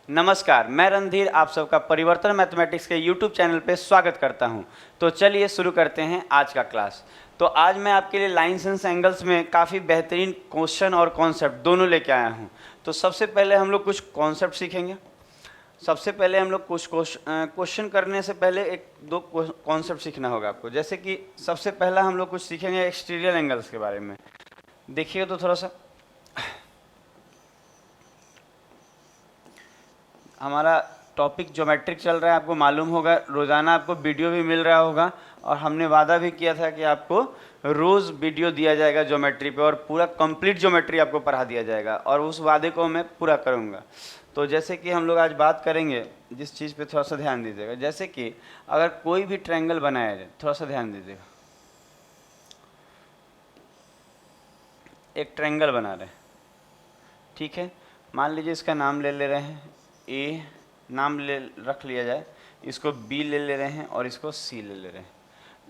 नमस्कार, मैं रणधीर आप सबका परिवर्तन मैथमेटिक्स के यूट्यूब चैनल पे स्वागत करता हूं। तो चलिए शुरू करते हैं आज का क्लास। तो आज मैं आपके लिए लाइन्स एंड एंगल्स में काफ़ी बेहतरीन क्वेश्चन और कॉन्सेप्ट दोनों लेके आया हूं। तो सबसे पहले हम लोग कुछ कॉन्सेप्ट सीखेंगे। सबसे पहले हम लोग कुछ क्वेश्चन करने से पहले एक दो कॉन्सेप्ट सीखना होगा आपको। जैसे कि सबसे पहला हम लोग कुछ सीखेंगे एक्सटीरियर एंगल्स के बारे में। देखिए तो थोड़ा सा हमारा टॉपिक ज्योमेट्रिक चल रहा है, आपको मालूम होगा। रोज़ाना आपको वीडियो भी मिल रहा होगा और हमने वादा भी किया था कि आपको रोज़ वीडियो दिया जाएगा ज्योमेट्री पे और पूरा कंप्लीट ज्योमेट्री आपको पढ़ा दिया जाएगा और उस वादे को मैं पूरा करूँगा। तो जैसे कि हम लोग आज बात करेंगे जिस चीज़ पे थोड़ा सा ध्यान दीजिएगा, जैसे कि अगर कोई भी ट्रायंगल बनाया जाए, थोड़ा सा ध्यान दीजिएगा। एक ट्रायंगल बना रहे हैं, ठीक है। मान लीजिए इसका नाम ले रहे हैं ए, नाम ले रख लिया जाए, इसको बी ले रहे हैं और इसको सी ले रहे हैं।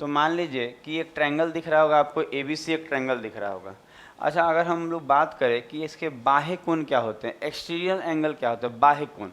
तो मान लीजिए कि एक ट्रायंगल दिख रहा होगा आपको, ए बी सी एक ट्रायंगल दिख रहा होगा। अच्छा, अगर हम लोग बात करें कि इसके बाह्य कोण क्या होते हैं, एक्सटीरियर एंगल क्या होता है, बाह्य कोण,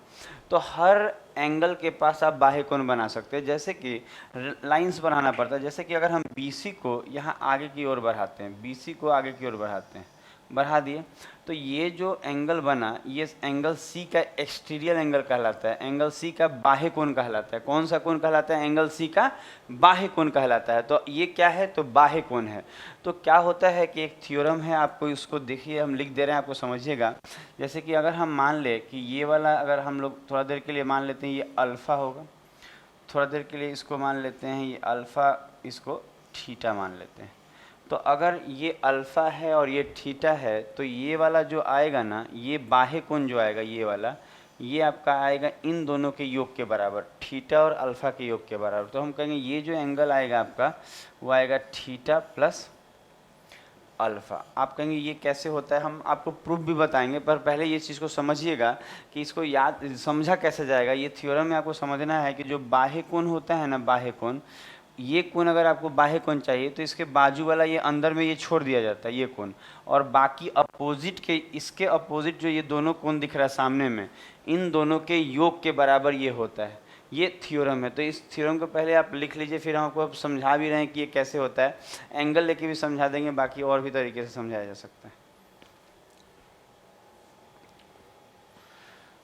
तो हर एंगल के पास आप बाह्य कोण बना सकते हैं। जैसे कि लाइंस बनाना पड़ता है। जैसे कि अगर हम बी सी को यहाँ आगे की ओर बढ़ाते हैं, बी सी को आगे की ओर बढ़ाते हैं, बढ़ा दिए, तो ये जो एंगल बना, ये एंगल सी का एक्सटीरियर एंगल कहलाता है, एंगल सी का बाह्य कोण कहलाता है। कौन सा कोण कहलाता है? एंगल सी का बाह्य कोण कहलाता है। तो ये क्या है? तो बाह्य कोण है। तो क्या होता है कि एक थ्योरम है, आपको उसको देखिए, हम लिख दे रहे हैं, आपको समझिएगा। जैसे कि अगर हम मान ले कि ये वाला, अगर हम लोग थोड़ा देर के लिए मान लेते हैं ये अल्फ़ा होगा, थोड़ा देर के लिए इसको मान लेते हैं ये अल्फ़ा, इसको थीटा मान लेते हैं। तो अगर ये अल्फ़ा है और ये थीटा है, तो ये वाला जो आएगा ना, ये बाह्य कोण जो आएगा, ये वाला, ये आपका आएगा इन दोनों के योग के बराबर, थीटा और अल्फ़ा के योग के बराबर। तो हम कहेंगे ये जो एंगल आएगा आपका, वो आएगा थीटा प्लस अल्फ़ा। आप कहेंगे ये कैसे होता है, हम आपको प्रूफ भी बताएंगे, पर पहले ये चीज़ को समझिएगा कि इसको याद समझा कैसे जाएगा। ये थ्योरम में आपको समझना है कि जो बाह्य कोण होता है ना, बाह्य कोण, ये कोण अगर आपको बाह्य कोण चाहिए तो इसके बाजू वाला ये अंदर में ये छोड़ दिया जाता है, ये कोण, और बाकी अपोजिट के, इसके अपोजिट जो ये दोनों कोण दिख रहा है सामने में, इन दोनों के योग के बराबर ये होता है। ये थ्योरम है। तो इस थ्योरम को पहले आप लिख लीजिए, फिर हम आपको समझा भी रहे हैं कि ये कैसे होता है। एंगल लेके भी समझा देंगे, बाकी और भी तरीके से समझाया जा सकता है।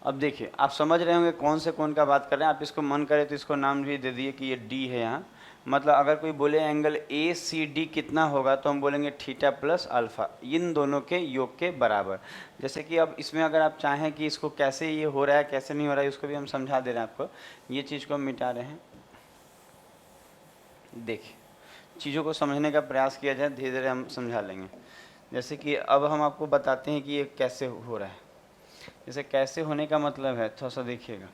अब देखिए, आप समझ रहे होंगे कौन से कोण का बात कर रहे हैं। आप इसको मन करे तो इसको नाम भी दे दिए कि ये डी है यहाँ। मतलब अगर कोई बोले एंगल ए सी डी कितना होगा, तो हम बोलेंगे थीटा प्लस अल्फ़ा, इन दोनों के योग के बराबर। जैसे कि अब इसमें अगर आप चाहें कि इसको कैसे ये हो रहा है, कैसे नहीं हो रहा है, उसको भी हम समझा दे रहे हैं आपको। ये चीज़ को हम मिटा रहे हैं। देखिए, चीज़ों को समझने का प्रयास किया जाए, धीरे धीरे हम समझा लेंगे। जैसे कि अब हम आपको बताते हैं कि ये कैसे हो रहा है। जैसे कैसे होने का मतलब है, थोड़ा सा देखिएगा।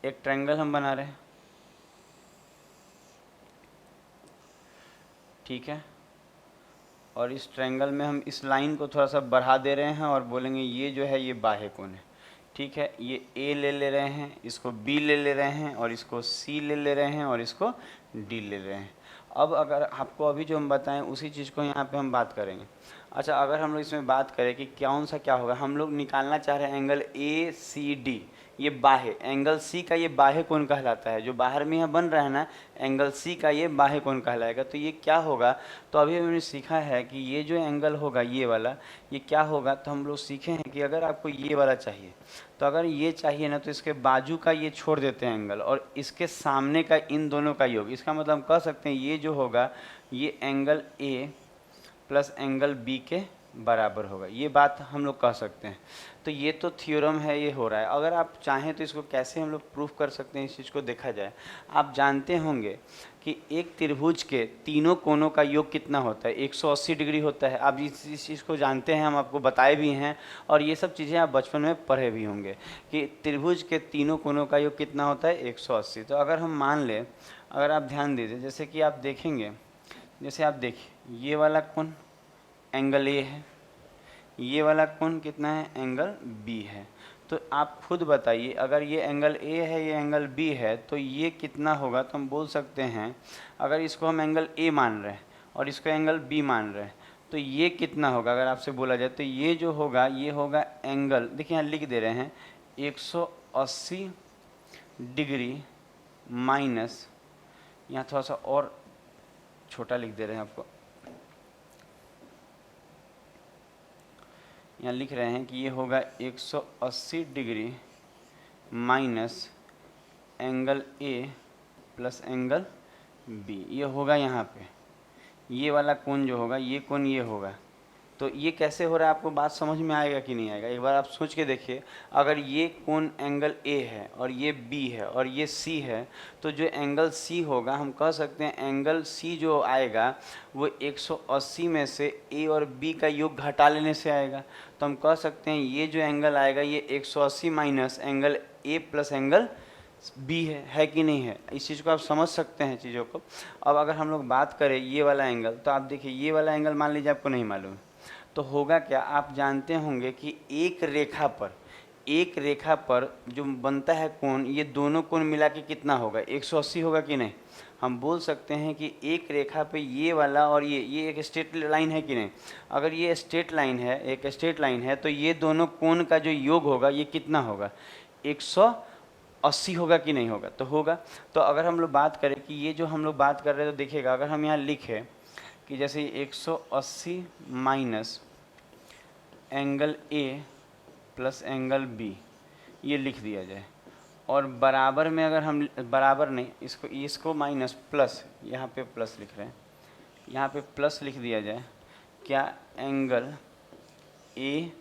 एक ट्रायंगल हम बना रहे हैं, ठीक है, और इस ट्रायंगल में हम इस लाइन को थोड़ा सा बढ़ा दे रहे हैं और बोलेंगे ये जो है ये बाह्य कोण है, ठीक है। ये ए ले रहे हैं, इसको बी ले रहे हैं, और इसको सी ले रहे हैं, और इसको डी ले रहे हैं। अब अगर आपको अभी जो हम बताएं उसी चीज़ को यहाँ पे हम बात करेंगे। अच्छा, अगर हम लोग इसमें बात करें कि कौन सा क्या होगा, हम लोग निकालना चाह रहे हैं एंगल ए सी डी, ये बाह्य एंगल सी का ये बाह्य कोण कहलाता है। जो बाहर में यहाँ बन रहा है ना, एंगल सी का ये बाह्य कोण कहलाएगा। तो ये क्या होगा, तो अभी हमने सीखा है कि ये जो एंगल होगा ये वाला, ये क्या होगा, तो हम लोग सीखे हैं कि अगर आपको ये वाला चाहिए, तो अगर ये चाहिए ना, तो इसके बाजू का ये छोड़ देते हैं एंगल, और इसके सामने का इन दोनों का योग। इसका मतलब हम कह सकते हैं ये जो होगा ये angle A plus angle B के बराबर होगा। ये बात हम लोग कह सकते हैं। तो ये तो थ्योरम है, ये हो रहा है। अगर आप चाहें तो इसको कैसे हम लोग प्रूफ कर सकते हैं, इस चीज़ को देखा जाए। आप जानते होंगे कि एक त्रिभुज के तीनों कोनों का योग कितना होता है, 180 डिग्री होता है। आप इस चीज़ को जानते हैं, हम आपको बताए भी हैं, और ये सब चीज़ें आप बचपन में पढ़े भी होंगे कि त्रिभुज के तीनों कोनों का योग कितना होता है, 180। तो अगर हम मान लें, अगर आप ध्यान दीजिए, जैसे कि आप देखेंगे, जैसे आप देखिए ये वाला कोण एंगल ए है, ये वाला कोण कितना है, एंगल बी है। तो आप खुद बताइए, अगर ये एंगल ए है, ये एंगल बी है, तो ये कितना होगा। तो हम बोल सकते हैं, अगर इसको हम एंगल ए मान रहे हैं और इसको एंगल बी मान रहे हैं, तो तो ये कितना होगा अगर आपसे बोला जाए, तो ये जो होगा ये होगा एंगल, देखिए यहाँ लिख दे रहे हैं 180 डिग्री माइनस, यहाँ थोड़ा सा और छोटा लिख दे रहे हैं आपको, यहाँ लिख रहे हैं कि ये होगा 180 degree minus angle A plus angle B, ये होगा यहाँ पे, ये वाला कोण जो होगा ये कोण ये होगा। तो ये कैसे हो रहा है आपको बात समझ में आएगा कि नहीं आएगा, एक बार आप सोच के देखिए। अगर ये कोण एंगल ए है और ये बी है और ये सी है, तो जो एंगल सी होगा हम कह सकते हैं एंगल सी जो आएगा वो 180 में से ए और बी का योग घटा लेने से आएगा। तो हम कह सकते हैं ये जो एंगल आएगा ये 180 minus angle A plus angle B है कि नहीं है। इस चीज़ को आप समझ सकते हैं चीज़ों को। अब अगर हम लोग बात करें ये वाला एंगल, तो आप देखिए ये वाला एंगल मान लीजिए आपको नहीं मालूम, तो होगा क्या, आप जानते होंगे कि एक रेखा पर जो बनता है कोण, ये दोनों कोण मिला के कितना होगा, 180 होगा कि नहीं। हम बोल सकते हैं कि एक रेखा पे ये वाला और ये एक स्ट्रेट लाइन है कि नहीं। अगर ये स्ट्रेट लाइन है, एक स्ट्रेट लाइन है, तो ये दोनों कोण का जो योग होगा ये कितना होगा, 180 होगा कि नहीं होगा, तो होगा। तो अगर हम लोग बात करें कि ये जो हम लोग बात कर रहे हैं, तो देखिएगा अगर हम यहाँ लिखें कि जैसे 180 minus angle A plus angle B, ये लिख दिया जाए, और बराबर में अगर हम, बराबर नहीं, इसको माइनस प्लस, यहाँ पे प्लस लिख रहे हैं, यहाँ पे प्लस लिख दिया जाए, क्या एंगल ए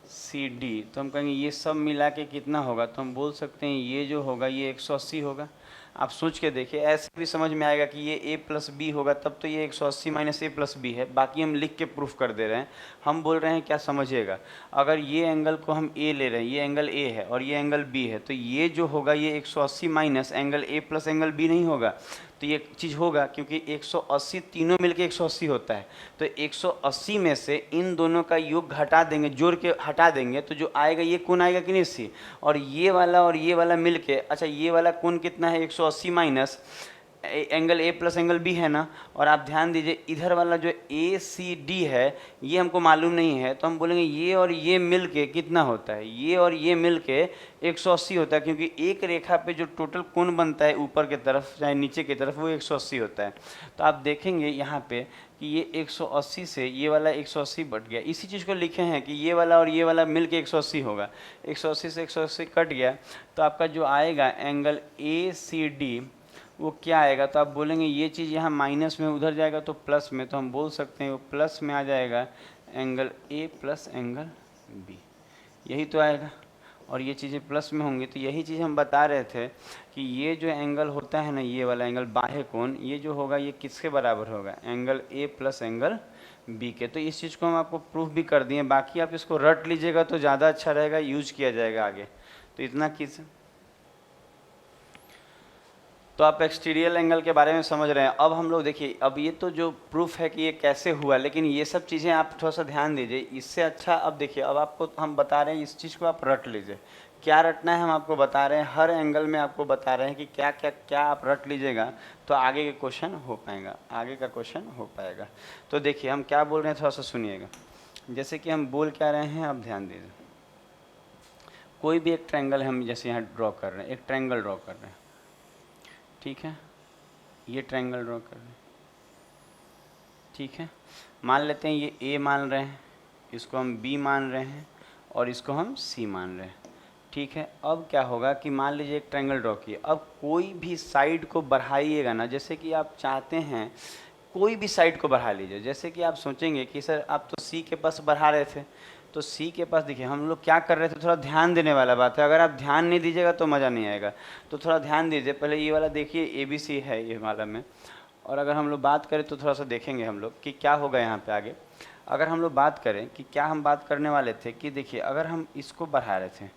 सी डी, तो हम कहेंगे ये सब मिला के कितना होगा, तो हम बोल सकते हैं ये जो होगा ये 180 होगा। आप सोच के देखिए, ऐसे भी समझ में आएगा कि ये a प्लस बी होगा, तब तो ये 180 माइनस ए प्लस बी है, बाकी हम लिख के प्रूफ कर दे रहे हैं। हम बोल रहे हैं क्या समझिएगा, अगर ये एंगल को हम a ले रहे हैं, ये एंगल a है और ये एंगल b है, तो ये जो होगा ये 180 minus angle a plus angle b नहीं होगा, तो ये चीज़ होगा, क्योंकि 180 तीनों मिलके 180 होता है, तो 180 में से इन दोनों का योग घटा देंगे, जोड़ के हटा देंगे, तो जो आएगा ये कोण आएगा कि नहीं सी, और ये वाला मिलके, अच्छा ये वाला कोण कितना है 180 minus angle A plus angle B है ना। और आप ध्यान दीजिए इधर वाला जो ए सी डी है ये हमको मालूम नहीं है, तो हम बोलेंगे ये और ये मिल के कितना होता है, ये और ये मिल के 180 होता है, क्योंकि एक रेखा पे जो टोटल कोण बनता है ऊपर की तरफ चाहे नीचे की तरफ वो 180 होता है। तो आप देखेंगे यहाँ पे कि ये 180 से ये वाला 180 बढ़ गया, इसी चीज़ को लिखे हैं कि ये वाला और ये वाला मिल के 180 होगा, 180 से 180 कट गया, तो आपका जो आएगा एंगल ए सी डी वो क्या आएगा, तो आप बोलेंगे ये चीज़ यहाँ माइनस में उधर जाएगा तो प्लस में, तो हम बोल सकते हैं वो प्लस में आ जाएगा angle A plus angle B, यही तो आएगा। और ये चीज़ें प्लस में होंगी, तो यही चीज़ हम बता रहे थे कि ये जो एंगल होता है ना, ये वाला एंगल बाह्य कोण, ये जो होगा ये किसके बराबर होगा, angle A plus angle B के। तो इस चीज़ को हम आपको प्रूफ भी कर दिए, बाकी आप इसको रट लीजिएगा तो ज़्यादा अच्छा रहेगा, यूज किया जाएगा आगे। तो इतना किस, तो आप एक्सटीरियर एंगल के बारे में समझ रहे हैं। अब हम लोग देखिए, अब ये तो जो प्रूफ है कि ये कैसे हुआ, लेकिन ये सब चीज़ें आप थोड़ा सा ध्यान दीजिए। इससे अच्छा अब देखिए, अब आपको हम बता रहे हैं इस चीज़ को आप रट लीजिए, क्या रटना है हम आपको बता रहे हैं, हर एंगल में आपको बता रहे हैं कि क्या क्या क्या आप रट लीजिएगा तो आगे के क्वेश्चन हो पाएगा, आगे का क्वेश्चन हो पाएगा। तो देखिए हम क्या बोल रहे हैं, थोड़ा सा सुनिएगा। जैसे कि हम बोल क्या रहे हैं, आप ध्यान दीजिए। कोई भी एक ट्रायंगल हम जैसे यहाँ ड्रॉ कर रहे हैं, एक ट्रायंगल ड्रॉ कर रहे हैं, ठीक है, ये ट्रायंगल ड्रॉ कर रहे हैं, ठीक है। मान लेते हैं ये ए मान रहे हैं, इसको हम बी मान रहे हैं और इसको हम सी मान रहे हैं, ठीक है। अब क्या होगा कि मान लीजिए एक ट्रायंगल ड्रॉ किए, अब कोई भी साइड को बढ़ाइएगा ना, जैसे कि आप चाहते हैं कोई भी साइड को बढ़ा लीजिए। जैसे कि आप सोचेंगे कि सर आप तो सी के पास बढ़ा रहे थे, तो सी के पास देखिए हम लोग क्या कर रहे थे, थोड़ा ध्यान देने वाला बात है। अगर आप ध्यान नहीं दीजिएगा तो मज़ा नहीं आएगा, तो थोड़ा ध्यान दीजिए। पहले ये वाला देखिए ए बी सी है ये वाला में, और अगर हम लोग बात करें तो थोड़ा सा देखेंगे हम लोग कि क्या होगा यहाँ पे आगे। अगर हम लोग बात करें कि क्या हम बात करने वाले थे कि देखिए अगर हम इसको बढ़ा रहे थे,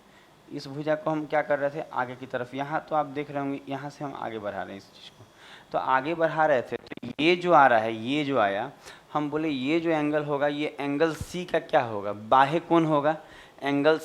इस भुजा को हम क्या कर रहे थे आगे की तरफ, यहाँ तो आप देख रहे होंगे यहाँ से हम आगे बढ़ा रहे हैं इस चीज़ को, तो आगे बढ़ा रहे थे, तो ये जो आ रहा है, ये जो आया, हम बोले ये जो एंगल होगा ये एंगल सी का क्या होगा, बाह्य कोण होगा। एंगल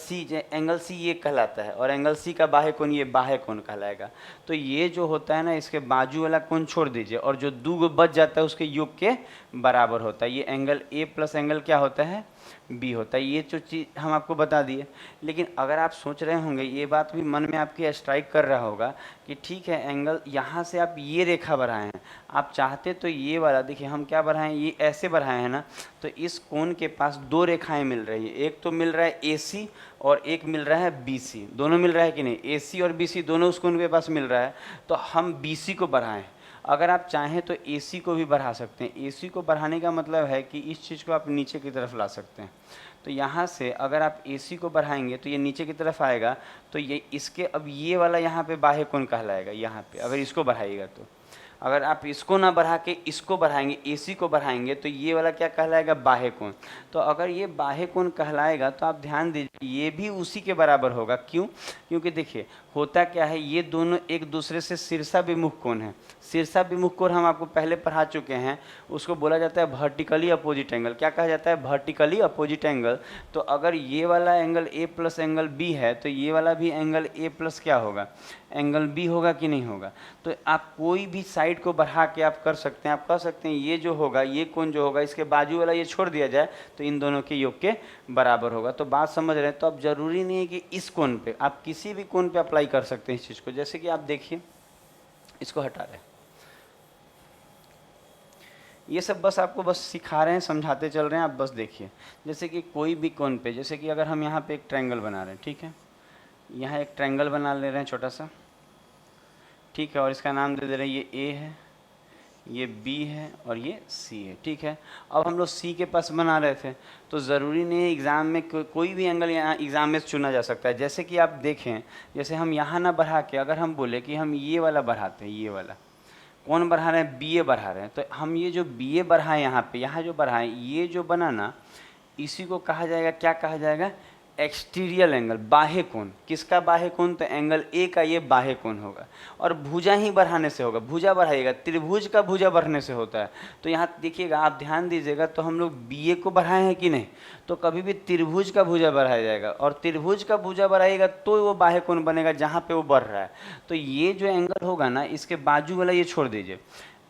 सी ये कहलाता है, और एंगल सी का बाह्य कोण ये बाह्य कोण कहलाएगा। तो ये जो होता है ना, इसके बाजू वाला कोण छोड़ दीजिए, और जो दो बच जाता है उसके योग के बराबर होता है। ये एंगल ए प्लस एंगल क्या होता है, बी होता है। ये जो चीज़ हम आपको बता दिए। लेकिन अगर आप सोच रहे होंगे, ये बात भी मन में आपके स्ट्राइक कर रहा होगा कि ठीक है एंगल यहाँ से आप ये रेखा बढ़ाए हैं, आप चाहते तो ये वाला, देखिए हम क्या बढ़ाएं, ये ऐसे बढ़ाए हैं ना, तो इस कोण के पास दो रेखाएं मिल रही है। एक तो मिल रहा है AC और एक मिल रहा है BC। दोनों मिल रहा है कि नहीं, AC और BC दोनों उस कोण के पास मिल रहा है, तो हम BC को बढ़ाएं। अगर आप चाहें तो AC को भी बढ़ा सकते हैं। AC को बढ़ाने का मतलब है कि इस चीज़ को आप नीचे की तरफ ला सकते हैं। तो यहाँ से अगर आप AC को बढ़ाएंगे तो ये नीचे की तरफ आएगा, तो ये इसके अब ये वाला यहाँ पे बाह्य कोण कहलाएगा। यहाँ पे अगर इसको बढ़ाइएगा, तो अगर आप इसको ना बढ़ा के इसको बढ़ाएंगे, AC को बढ़ाएंगे, तो ये वाला क्या कहलाएगा, बाह्य कोण। तो अगर ये बाह्य कोण कहलाएगा तो आप ध्यान दीजिए ये भी उसी के बराबर होगा। क्यों? क्योंकि देखिए होता क्या है, ये दोनों एक दूसरे से शीर्षाभिमुख कोण है। शीर्षाभिमुख कोण हम आपको पहले पढ़ा चुके हैं, उसको बोला जाता है वर्टिकली अपोजिट एंगल। क्या कहा जाता है, वर्टिकली अपोजिट एंगल। तो अगर ये वाला angle A plus angle B है, तो ये वाला भी एंगल A प्लस क्या होगा, एंगल B होगा कि नहीं होगा। तो आप कोई भी साइड को बढ़ा के आप कर सकते हैं। आप कह सकते हैं ये जो होगा, ये कोण जो होगा, इसके बाजू वाला ये छोड़ दिया जाए तो इन दोनों के योग के बराबर होगा। तो बात समझ रहे हैं। तो अब जरूरी नहीं है कि इस कोण पे, आप किसी भी कोण पे अप्लाई कर सकते हैं इस चीज़ को। जैसे कि आप देखिए, इसको हटा रहे हैं, ये सब बस आपको बस सिखा रहे हैं, समझाते चल रहे हैं, आप बस देखिए। जैसे कि कोई भी कोण पे, जैसे कि अगर हम यहाँ पे एक ट्रायंगल बना रहे हैं, ठीक है, यहाँ एक ट्रायंगल बना ले रहे हैं छोटा सा, ठीक है, और इसका नाम दे दे रहे हैं ये A है, ये B है और ये C है, ठीक है। अब हम लोग C के पास बना रहे थे, तो ज़रूरी नहीं है एग्ज़ाम में कोई भी एंगल यहाँ एग्ज़ाम में चुना जा सकता है। जैसे कि आप देखें, जैसे हम यहाँ ना बढ़ा के अगर हम बोले कि हम ये वाला बढ़ाते हैं, ये वाला कौन बढ़ा रहे हैं, BA बढ़ा रहे हैं, तो हम ये जो BA बढ़ाएं यहाँ पे, यहाँ जो बढ़ाएं, ये जो बना ना, इसी को कहा जाएगा, क्या कहा जाएगा, एक्सटीरियर एंगल, बाह्य कोण। किसका बाह्य कोण, तो एंगल A का ये बाह्य कोण होगा। और भुजा ही बढ़ाने से होगा, भुजा बढ़ाइएगा, त्रिभुज का भुजा बढ़ने से होता है। तो यहाँ देखिएगा, आप ध्यान दीजिएगा, तो हम लोग BA को बढ़ाए हैं कि नहीं, तो कभी भी त्रिभुज का भुजा बढ़ाया जाएगा, और त्रिभुज का भुजा बढ़ाइएगा तो वो बाह्य कोण बनेगा जहाँ पे वो बढ़ रहा है। तो ये जो एंगल होगा ना, इसके बाजू वाला ये छोड़ दीजिए,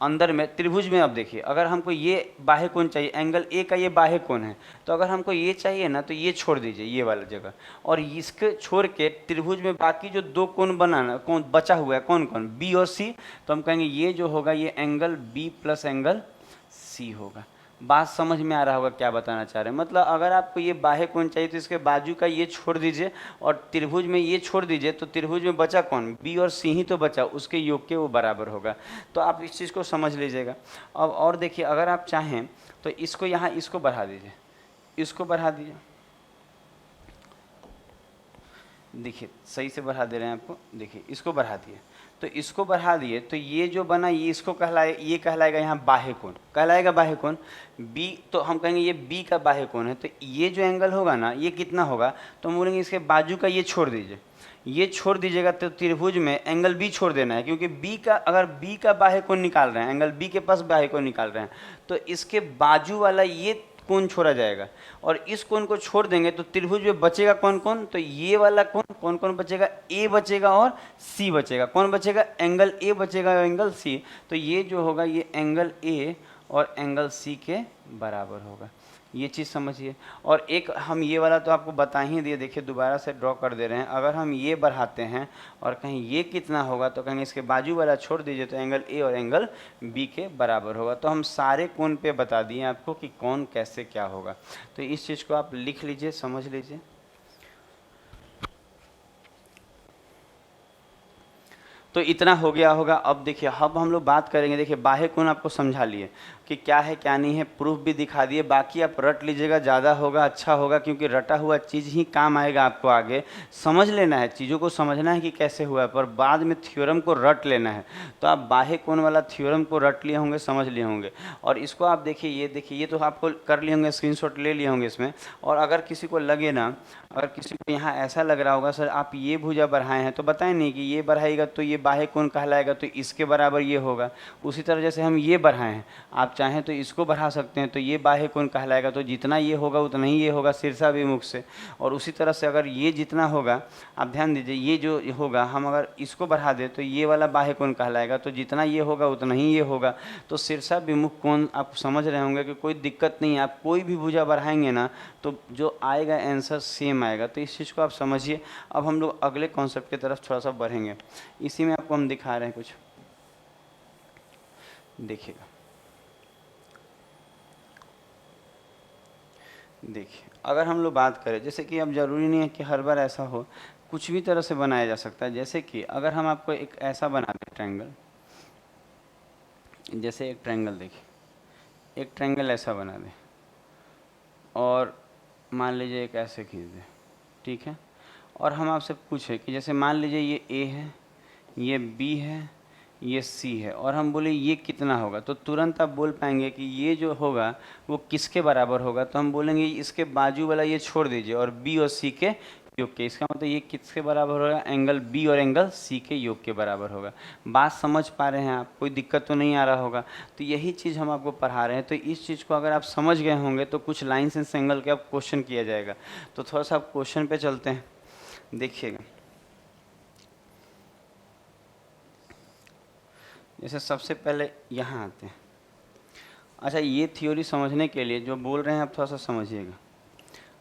अंदर में त्रिभुज में। अब देखिए, अगर हमको ये बाह्य कोण चाहिए, एंगल A का ये बाह्य कोण है, तो अगर हमको ये चाहिए ना, तो ये छोड़ दीजिए, ये वाला जगह, और इसके छोड़ के त्रिभुज में बाकी जो दो कोण बनाना, कौन बचा हुआ है, कौन कौन, B और C, तो हम कहेंगे ये जो होगा ये angle B plus angle C होगा। बात समझ में आ रहा होगा क्या बताना चाह रहे हैं। मतलब अगर आपको ये बाह्य कोण चाहिए तो इसके बाजू का ये छोड़ दीजिए, और त्रिभुज में ये छोड़ दीजिए, तो त्रिभुज में बचा कौन, B और C ही तो बचा, उसके योग के वो बराबर होगा। तो आप इस चीज़ को समझ लीजिएगा। अब और देखिए, अगर आप चाहें तो इसको यहाँ, इसको बढ़ा दीजिए, इसको बढ़ा दीजिए, देखिए सही से बढ़ा दे रहे हैं आपको, देखिए इसको बढ़ा दिए, तो इसको बढ़ा दिए, तो ये जो बना ये इसको कहलाए, ये कहलाएगा यहाँ बाह्य कोण, कहलाएगा बाह्य कोण B। तो हम कहेंगे ये B का बाह्य कोण है। तो ये जो एंगल होगा ना, ये कितना होगा, तो हम बोलेंगे इसके बाजू का ये छोड़ दीजिए, ये छोड़ दीजिएगा, तो त्रिभुज में एंगल B छोड़ देना है, क्योंकि B का, अगर B का बाह्य कोण निकाल रहे हैं, एंगल B के पास बाह्य कोण निकाल रहे हैं, तो इसके बाजू वाला ये कोण छोड़ा जाएगा, और इस कोण को छोड़ देंगे तो त्रिभुज में बचेगा कौन कौन, तो ये वाला कोण, कौन कौन बचेगा, A बचेगा और C बचेगा। कौन बचेगा, एंगल A बचेगा और एंगल C। तो ये जो होगा ये एंगल A और एंगल C के बराबर होगा। ये चीज़ समझिए। और एक हम ये वाला तो आपको बता ही दिए, देखिए दोबारा से ड्रॉ कर दे रहे हैं। अगर हम ये बढ़ाते हैं और कहीं ये कितना होगा, तो कहेंगे इसके बाजू वाला छोड़ दीजिए, तो एंगल A और एंगल B के बराबर होगा। तो हम सारे कोण पे बता दिए आपको कि कौन कैसे क्या होगा। तो इस चीज़ को आप लिख लीजिए, समझ लीजिए। तो इतना हो गया होगा। अब देखिए, अब हम लोग बात करेंगे, देखिए बाह्य कोण आपको समझा लिए कि क्या है क्या नहीं है, प्रूफ भी दिखा दिए। बाकी आप रट लीजिएगा, ज़्यादा होगा, अच्छा होगा, क्योंकि रटा हुआ चीज़ ही काम आएगा आपको आगे। समझ लेना है, चीज़ों को समझना है कि कैसे हुआ है, पर बाद में थ्योरम को रट लेना है। तो आप बाह्य कोण वाला थ्योरम को रट लिए होंगे, समझ लिए होंगे। और इसको आप देखिए, ये देखिए, ये तो आपको कर लिए होंगे, स्क्रीनशॉट ले लिए होंगे इसमें। और अगर किसी को लगे ना, अगर किसी को यहाँ ऐसा लग रहा होगा सर आप ये भुजा बढ़ाए हैं, तो बताएं नहीं कि ये बढ़ाएगा तो ये बाह्य कोण कहलाएगा तो इसके बराबर ये होगा। उसी तरह जैसे हम ये बढ़ाए हैं, आप चाहें तो इसको बढ़ा सकते हैं, तो ये बाह्य कोण कहलाएगा, तो जितना ये होगा उतना ही ये होगा शीर्षाभिमुख से। और उसी तरह से अगर ये जितना होगा, आप ध्यान दीजिए, ये जो होगा हम अगर इसको बढ़ा दें तो ये वाला बाह्य कोण कहलाएगा, तो जितना ये होगा उतना ही ये होगा। तो शीर्षाभिमुख कोण आप समझ रहे होंगे कि कोई दिक्कत नहीं है, आप कोई भी भुजा बढ़ाएंगे ना तो जो आएगा आंसर सेम आएगा। तो इस चीज़ को आप समझिए। अब हम लोग अगले कॉन्सेप्ट की तरफ थोड़ा सा बढ़ेंगे। इसी में आपको हम दिखा रहे हैं कुछ, देखिएगा। देखिए, अगर हम लोग बात करें, जैसे कि अब ज़रूरी नहीं है कि हर बार ऐसा हो, कुछ भी तरह से बनाया जा सकता है। जैसे कि अगर हम आपको एक ऐसा बना दें ट्रायंगल, जैसे एक ट्रायंगल, देखिए एक ट्रायंगल ऐसा बना दें और मान लीजिए एक ऐसे खींच दें, ठीक है। और हम आपसे पूछें कि जैसे मान लीजिए ये ए है, ये बी है, ये सी है, और हम बोले ये कितना होगा, तो तुरंत आप बोल पाएंगे कि ये जो होगा वो किसके बराबर होगा। तो हम बोलेंगे इसके बाजू वाला ये छोड़ दीजिए और बी और सी के योग के। इसका मतलब ये किसके बराबर होगा, एंगल बी और एंगल सी के योग के बराबर होगा। बात समझ पा रहे हैं आप, कोई दिक्कत तो नहीं आ रहा होगा। तो यही चीज़ हम आपको पढ़ा रहे हैं। तो इस चीज़ को अगर आप समझ गए होंगे तो कुछ लाइन्स एंड एंगल के आप क्वेश्चन किया जाएगा। तो थोड़ा सा आप क्वेश्चन पे चलते हैं, देखिएगा। जैसे सबसे पहले यहाँ आते हैं। अच्छा, ये थ्योरी समझने के लिए जो बोल रहे हैं आप थोड़ा सा समझिएगा।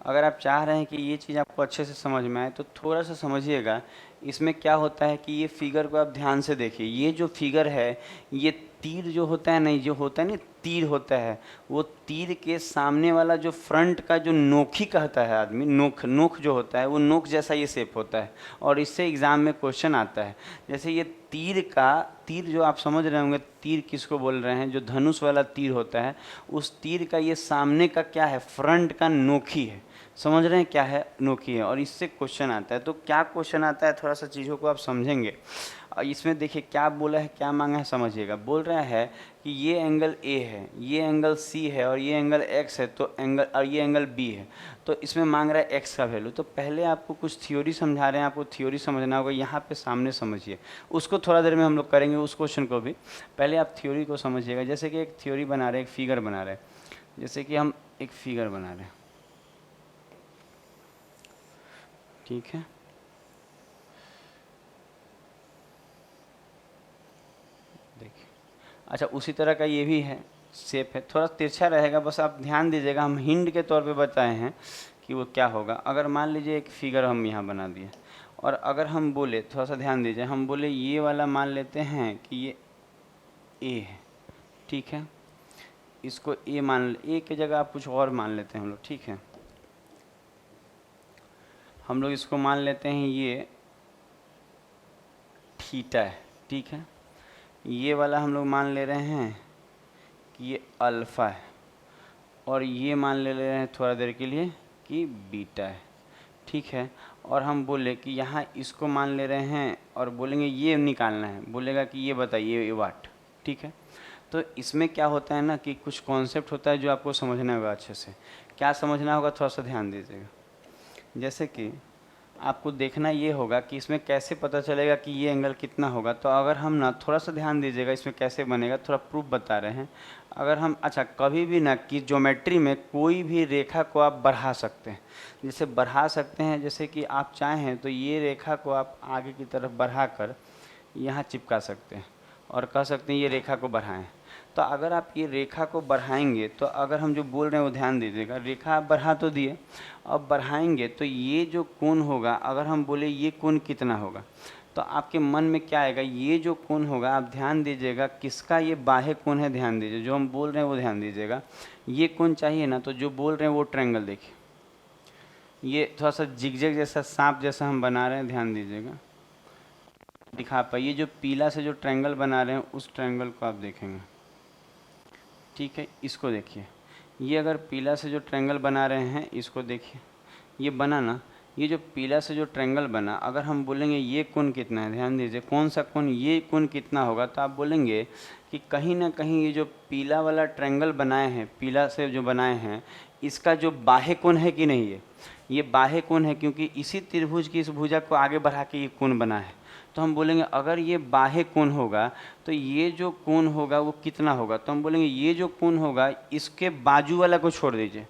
अगर आप चाह रहे हैं कि ये चीज़ आपको अच्छे से समझ में आए तो थोड़ा सा समझिएगा। इसमें क्या होता है कि ये फिगर को आप ध्यान से देखिए। ये जो फिगर है, ये तीर जो होता है, नहीं जो होता है ना तीर होता है, वो तीर के सामने वाला जो फ्रंट का जो नोखी कहता है आदमी, नोख जो होता है वो नोख जैसा ये शेप होता है। और इससे एग्ज़ाम में क्वेश्चन आता है। जैसे ये तीर जो आप समझ रहे होंगे, तीर किसको बोल रहे हैं, जो धनुष वाला तीर होता है, उस तीर का ये सामने का क्या है, फ्रंट का नोखी है। समझ रहे हैं क्या है, नोकी है। और इससे क्वेश्चन आता है। तो क्या क्वेश्चन आता है, थोड़ा सा चीज़ों को आप समझेंगे। इसमें देखिए क्या बोला है, क्या मांगा है, समझिएगा। बोल रहा है कि ये एंगल ए है, ये एंगल सी है और ये एंगल एक्स है, तो एंगल, और ये एंगल बी है। तो इसमें मांग रहा है एक्स का वैल्यू। तो पहले आपको कुछ थ्योरी समझा रहे हैं, आपको थ्योरी समझना होगा। यहाँ पे सामने समझिए, उसको थोड़ा देर में हम लोग करेंगे, उस क्वेश्चन को भी। पहले आप थ्योरी को समझिएगा। जैसे कि एक थ्योरी बना रहे हैं, एक फिगर बना रहे हैं। जैसे कि हम एक फिगर बना रहे हैं, ठीक है। देखिए, अच्छा उसी तरह का ये भी है, शेप है, थोड़ा तिरछा रहेगा, बस आप ध्यान दीजिएगा। हम हिंट के तौर पे बताए हैं कि वो क्या होगा। अगर मान लीजिए एक फिगर हम यहाँ बना दिए, और अगर हम बोले, थोड़ा सा ध्यान दीजिए, हम बोले ये वाला मान लेते हैं कि ये ए है, ठीक है। इसको ए मान, ए की जगह आप कुछ और मान लेते हैं हम लोग, ठीक है। हम लोग इसको मान लेते हैं ये थीटा है, ठीक है। ये वाला हम लोग मान ले रहे हैं कि ये अल्फ़ा है, और ये मान ले रहे हैं थोड़ा देर के लिए कि बीटा है, ठीक है। और हम बोले कि यहाँ इसको मान ले रहे हैं और बोलेंगे ये निकालना है, बोलेगा कि ये बताइए ये वाट, ठीक है। तो इसमें क्या होता है ना कि कुछ कॉन्सेप्ट होता है जो आपको समझना होगा अच्छे से। क्या समझना होगा, थोड़ा सा ध्यान दीजिएगा। जैसे कि आपको देखना ये होगा कि इसमें कैसे पता चलेगा कि ये एंगल कितना होगा। तो अगर हम ना, थोड़ा सा ध्यान दीजिएगा, इसमें कैसे बनेगा, थोड़ा प्रूफ बता रहे हैं। अगर हम, अच्छा कभी भी ना कि ज्योमेट्री में कोई भी रेखा को आप बढ़ा सकते हैं। जैसे बढ़ा सकते हैं, जैसे कि आप चाहें तो ये रेखा को आप आगे की तरफ बढ़ा कर यहाँ चिपका सकते हैं और कह सकते हैं ये रेखा को बढ़ाएं। तो अगर आप ये रेखा को बढ़ाएंगे, तो अगर हम जो बोल रहे हैं वो ध्यान दीजिएगा। रेखा आप बढ़ा तो दिए, अब बढ़ाएंगे तो ये जो कोण होगा, अगर हम बोले ये कोण कितना होगा, तो आपके मन में क्या आएगा, ये जो कोण होगा, आप ध्यान दीजिएगा किसका ये बाह्य कोण है, ध्यान दीजिए। जो हम बोल रहे हैं वो ध्यान दीजिएगा। ये कोण चाहिए ना, तो जो बोल रहे हैं वो ट्रायंगल देखिए, ये थोड़ा सा जिगजैग जैसा, सांप जैसा हम बना रहे हैं, ध्यान दीजिएगा। दिखा पाइए, जो पीला से जो ट्रायंगल बना रहे हैं उस ट्रायंगल को आप देखेंगे, ठीक है। इसको देखिए, ये अगर पीला से जो ट्रायंगल बना रहे हैं, इसको देखिए, ये बना ना, ये जो पीला से जो ट्रायंगल बना, अगर हम बोलेंगे ये कोण कितना है, ध्यान दीजिए, कौन सा कोण, ये कोण कितना होगा, तो आप बोलेंगे कि कहीं ना कहीं ये जो पीला वाला ट्रायंगल बनाए हैं, पीला से जो बनाए हैं, इसका जो बाह्य कोण है कि नहीं, ये बाह्य कोण है, क्योंकि इसी त्रिभुज की इस भुजा को आगे बढ़ा के ये कोण बना है। तो हम बोलेंगे अगर ये बाह्य कोण होगा तो ये जो कोण होगा वो कितना होगा, तो हम बोलेंगे ये जो कोण होगा इसके बाजू वाला को छोड़ दीजिए,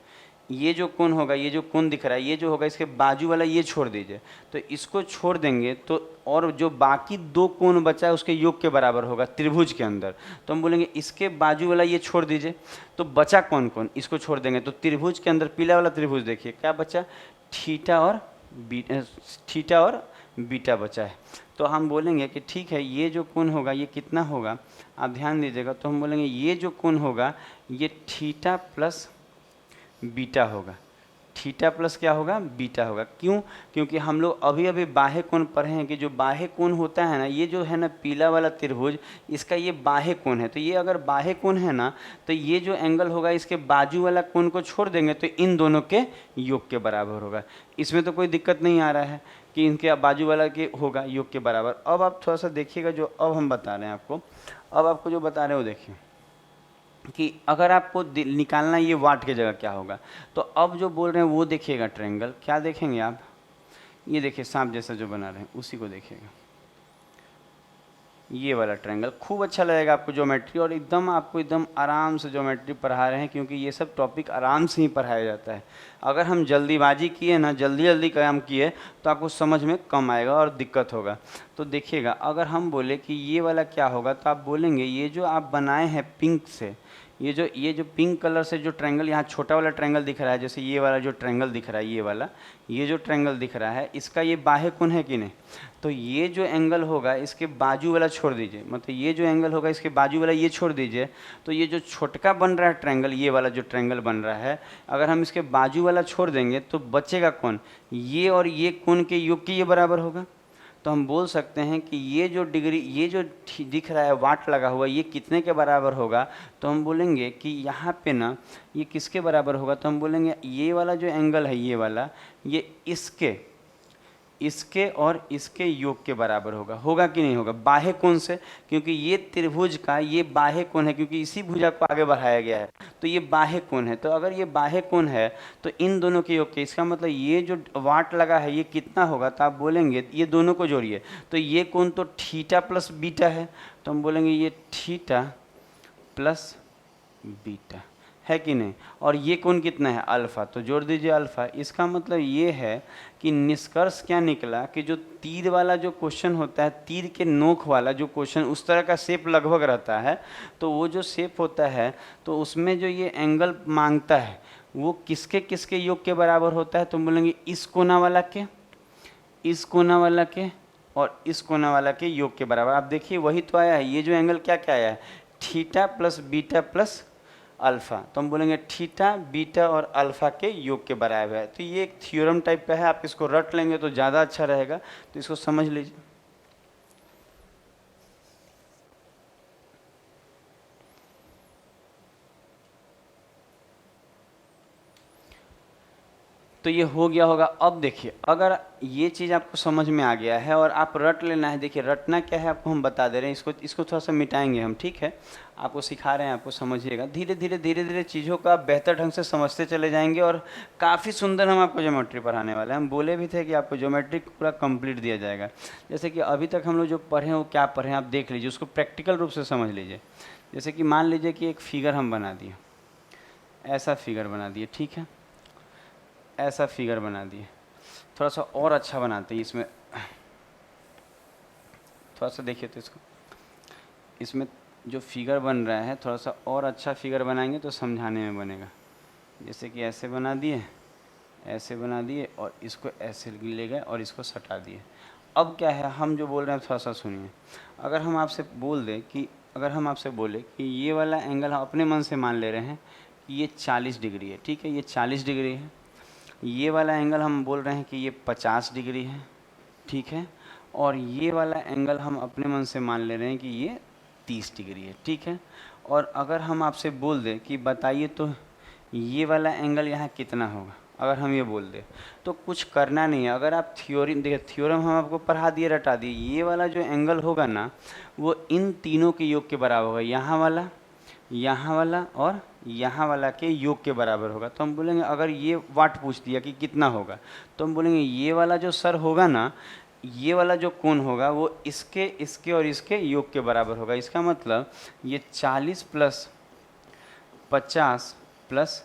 ये जो कोण होगा, ये जो कोण दिख रहा है ये जो होगा इसके बाजू वाला ये छोड़ दीजिए, तो इसको छोड़ देंगे तो और जो बाकी दो कोण बचा है उसके योग के बराबर होगा त्रिभुज के अंदर। तो हम बोलेंगे इसके बाजू वाला ये छोड़ दीजिए, तो बचा कौन कौन, इसको छोड़ देंगे तो त्रिभुज के अंदर पीला वाला त्रिभुज देखिए क्या बचा, थीटा और बीटा बचा है। तो हम बोलेंगे कि ठीक है ये जो कोण होगा ये कितना होगा, आप ध्यान दीजिएगा, तो हम बोलेंगे ये जो कोण होगा ये थीटा प्लस बीटा होगा, थीटा प्लस क्या होगा, बीटा होगा। क्यों, क्योंकि हम लोग अभी अभी बाह्य कोण पढ़े हैं कि जो बाह्य कोण होता है ना, ये जो है ना पीला वाला त्रिभुज, इसका ये बाह्य कोण है, तो ये अगर बाह्य कोण है ना तो ये जो एंगल होगा इसके बाजू वाला कोण को छोड़ देंगे तो इन दोनों के योग के बराबर होगा। इसमें तो कोई दिक्कत नहीं आ रहा है कि इनके बाजू वाला के होगा योग के बराबर। अब आप थोड़ा सा देखिएगा जो अब हम बता रहे हैं आपको, अब आपको जो बता रहे हैं वो देखिए कि अगर आपको निकालना ये वाट की जगह क्या होगा, तो अब जो बोल रहे हैं वो देखिएगा ट्रायंगल, क्या देखेंगे आप, ये देखिए सांप जैसा जो बना रहे हैं उसी को देखिएगा, ये वाला ट्रायंगल खूब अच्छा लगेगा आपको ज्योमेट्री, और एकदम आपको एकदम आराम से ज्योमेट्री पढ़ा रहे हैं क्योंकि ये सब टॉपिक आराम से ही पढ़ाया जाता है। अगर हम जल्दीबाजी किए ना, जल्दी जल्दी काम किए तो आपको समझ में कम आएगा और दिक्कत होगा। तो देखिएगा अगर हम बोले कि ये वाला क्या होगा, तो आप बोलेंगे ये जो आप बनाए हैं पिंक से, ये जो पिंक कलर से जो ट्रायंगल यहाँ छोटा वाला ट्रायंगल दिख रहा है, जैसे ये वाला जो ट्रायंगल दिख रहा है, ये वाला ये जो ट्रायंगल दिख रहा है इसका ये बाह्य कोण है कि नहीं, तो ये जो एंगल होगा इसके बाजू वाला छोड़ दीजिए, मतलब ये जो एंगल होगा इसके बाजू वाला ये छोड़ दीजिए, तो ये जो छोटका बन रहा है ट्रायंगल, ये वाला जो ट्रायंगल बन रहा है, अगर हम इसके बाजू वाला छोड़ देंगे तो बचेगा कौन, ये और ये कोण के योग के ये बराबर होगा। तो हम बोल सकते हैं कि ये जो डिग्री, ये जो दिख रहा है वाट लगा हुआ, ये कितने के बराबर होगा, तो हम बोलेंगे कि यहाँ पे ना ये किसके बराबर होगा, तो हम बोलेंगे ये वाला जो एंगल है ये वाला, ये इसके और इसके योग के बराबर होगा, होगा कि नहीं होगा, बाह्य कोण से, क्योंकि ये त्रिभुज का ये बाह्य कोण है, क्योंकि इसी भुजा को आगे बढ़ाया गया है तो ये बाह्य कोण है। तो अगर ये बाह्य कोण है तो इन दोनों के योग के, इसका मतलब ये जो वाट लगा है ये कितना होगा, तो आप बोलेंगे ये दोनों को जोड़िए, तो ये कोण तो थीटा प्लस बीटा है, तो हम बोलेंगे ये थीटा प्लस बीटा है कि नहीं, और ये कोण कितना है अल्फा, तो जोड़ दीजिए अल्फा। इसका मतलब ये है कि निष्कर्ष क्या निकला कि जो तीर वाला जो क्वेश्चन होता है, तीर के नोक वाला जो क्वेश्चन, उस तरह का शेप लगभग रहता है, तो वो जो शेप होता है तो उसमें जो ये एंगल मांगता है वो किसके किसके योग के बराबर होता है, तो बोलेंगे इस कोना वाला के, इस कोना वाला के और इस कोना वाला के योग के बराबर। आप देखिए वही तो आया है, ये जो एंगल क्या क्या आया है, theta plus beta plus alpha, तो हम बोलेंगे थीटा बीटा और अल्फ़ा के योग के बराबर है। तो ये एक थ्योरम टाइप का है, आप इसको रट लेंगे तो ज़्यादा अच्छा रहेगा, तो इसको समझ लीजिए। तो ये हो गया होगा। अब देखिए अगर ये चीज़ आपको समझ में आ गया है और आप रट लेना है, देखिए रटना क्या है आपको हम बता दे रहे हैं, इसको थोड़ा सा मिटाएंगे हम, ठीक है, आपको सिखा रहे हैं, आपको समझिएगा, धीरे धीरे चीज़ों का बेहतर ढंग से समझते चले जाएंगे और काफ़ी सुंदर हम आपको ज्योमेट्री पढ़ाने वाले हैं। हम बोले भी थे कि आपको ज्योमेट्री पूरा कंप्लीट दिया जाएगा। जैसे कि अभी तक हम लोग जो पढ़े हैं वो क्या पढ़े हैं आप देख लीजिए, उसको प्रैक्टिकल रूप से समझ लीजिए। जैसे कि मान लीजिए कि एक फिगर हम बना दिए, ऐसा फिगर बना दिए, ठीक है, ऐसा फिगर बना दिए, थोड़ा सा और अच्छा बनाते हैं इसमें, थोड़ा सा देखिए तो इसमें जो फिगर बन रहा है थोड़ा सा और अच्छा फिगर बनाएंगे तो समझाने में बनेगा। जैसे कि ऐसे बना दिए, ऐसे बना दिए और इसको ऐसे ले गए और इसको सटा दिए। अब क्या है, हम जो बोल रहे हैं थोड़ा सा सुनिए। अगर हम आपसे बोल दें कि, अगर हम आपसे बोले कि ये वाला एंगल हम अपने मन से मान ले रहे हैं कि ये 40 डिग्री है, ठीक है, ये 40 डिग्री है, ये वाला एंगल हम बोल रहे हैं कि ये 50 डिग्री है, ठीक है, और ये वाला एंगल हम अपने मन से मान ले रहे हैं कि ये 30 डिग्री है, ठीक है। और अगर हम आपसे बोल दें कि बताइए तो ये वाला एंगल यहाँ कितना होगा, अगर हम ये बोल दें तो कुछ करना नहीं है। अगर आप थ्योरी देखिए, थ्योरम हम आपको पढ़ा दिए, रटा दिए, ये वाला जो एंगल होगा ना वो इन तीनों के योग के बराबर होगा, यहाँ वाला, यहाँ वाला और यहाँ वाला के योग के बराबर होगा। तो हम बोलेंगे अगर ये वाट पूछ दिया कि कितना होगा, तो हम बोलेंगे ये वाला जो सर होगा ना, ये वाला जो कोण होगा वो इसके इसके और इसके योग के बराबर होगा। इसका मतलब ये 40 प्लस 50 प्लस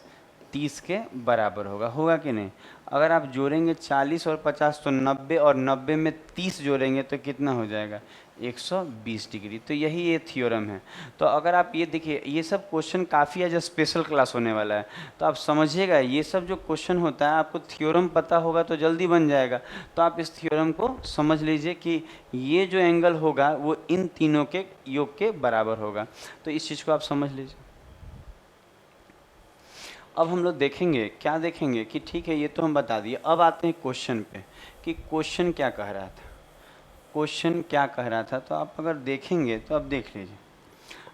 30 के बराबर होगा कि नहीं। अगर आप जोड़ेंगे 40 और 50 तो 90, और 90 में 30 जोड़ेंगे तो कितना हो जाएगा 120 डिग्री। तो यही ये थ्योरम है। तो अगर आप ये देखिए, ये सब क्वेश्चन काफ़ी आज स्पेशल क्लास होने वाला है, तो आप समझिएगा ये सब जो क्वेश्चन होता है आपको थ्योरम पता होगा तो जल्दी बन जाएगा। तो आप इस थ्योरम को समझ लीजिए कि ये जो एंगल होगा वो इन तीनों के योग के बराबर होगा। तो इस चीज़ को आप समझ लीजिए। अब हम लोग देखेंगे, क्या देखेंगे कि ठीक है ये तो हम बता दिए, अब आते हैं क्वेश्चन पे कि क्वेश्चन क्या कह रहा था। क्वेश्चन क्या कह रहा था तो आप अगर देखेंगे तो अब देख लीजिए।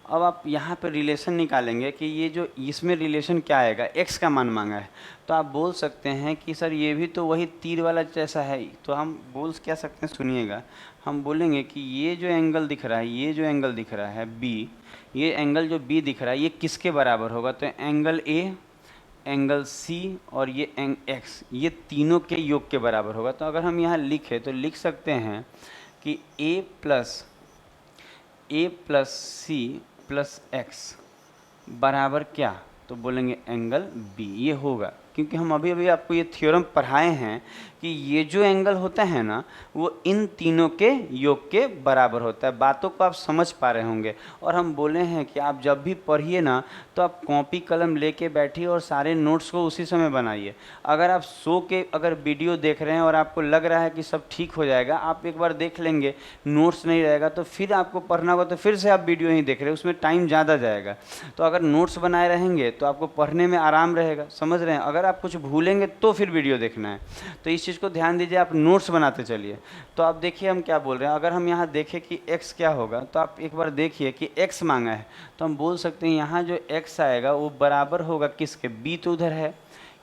अब आप यहाँ पे रिलेशन निकालेंगे कि ये जो इसमें रिलेशन क्या आएगा, एक्स का मान मांगा है। तो आप बोल सकते हैं कि सर ये भी तो वही तीर वाला जैसा है। तो हम बोल क्या सकते हैं, सुनिएगा, हम बोलेंगे कि ये जो एंगल दिख रहा है, ये जो एंगल दिख रहा है बी, ये एंगल जो बी दिख रहा है ये किसके बराबर होगा। तो एंगल ए, एंगल सी और ये एक्स, ये तीनों के योग के बराबर होगा। तो अगर हम यहाँ लिखें तो लिख सकते हैं कि ए प्लस सी प्लस एक्स बराबर क्या, तो बोलेंगे एंगल बी। ये होगा क्योंकि हम अभी अभी आपको ये थ्योरम पढ़ाए हैं कि ये जो एंगल होता है ना वो इन तीनों के योग के बराबर होता है। बातों को आप समझ पा रहे होंगे। और हम बोले हैं कि आप जब भी पढ़िए ना तो आप कॉपी कलम लेके बैठिए और सारे नोट्स को उसी समय बनाइए। अगर आप सो के अगर वीडियो देख रहे हैं और आपको लग रहा है कि सब ठीक हो जाएगा, आप एक बार देख लेंगे नोट्स नहीं रहेगा तो फिर आपको पढ़ना होगा, तो फिर से आप वीडियो ही देख रहे हैं, उसमें टाइम ज़्यादा जाएगा। तो अगर नोट्स बनाए रहेंगे तो आपको पढ़ने में आराम रहेगा, समझ रहे हैं। अगर आप कुछ भूलेंगे तो फिर वीडियो देखना है। तो इस चीज़ को ध्यान दीजिए, आप नोट्स बनाते चलिए। तो आप देखिए हम क्या बोल रहे हैं। अगर हम यहाँ देखें कि x क्या होगा तो आप एक बार देखिए कि x मांगा है, तो हम बोल सकते हैं यहाँ जो x आएगा वो बराबर होगा किसके, b तो उधर है,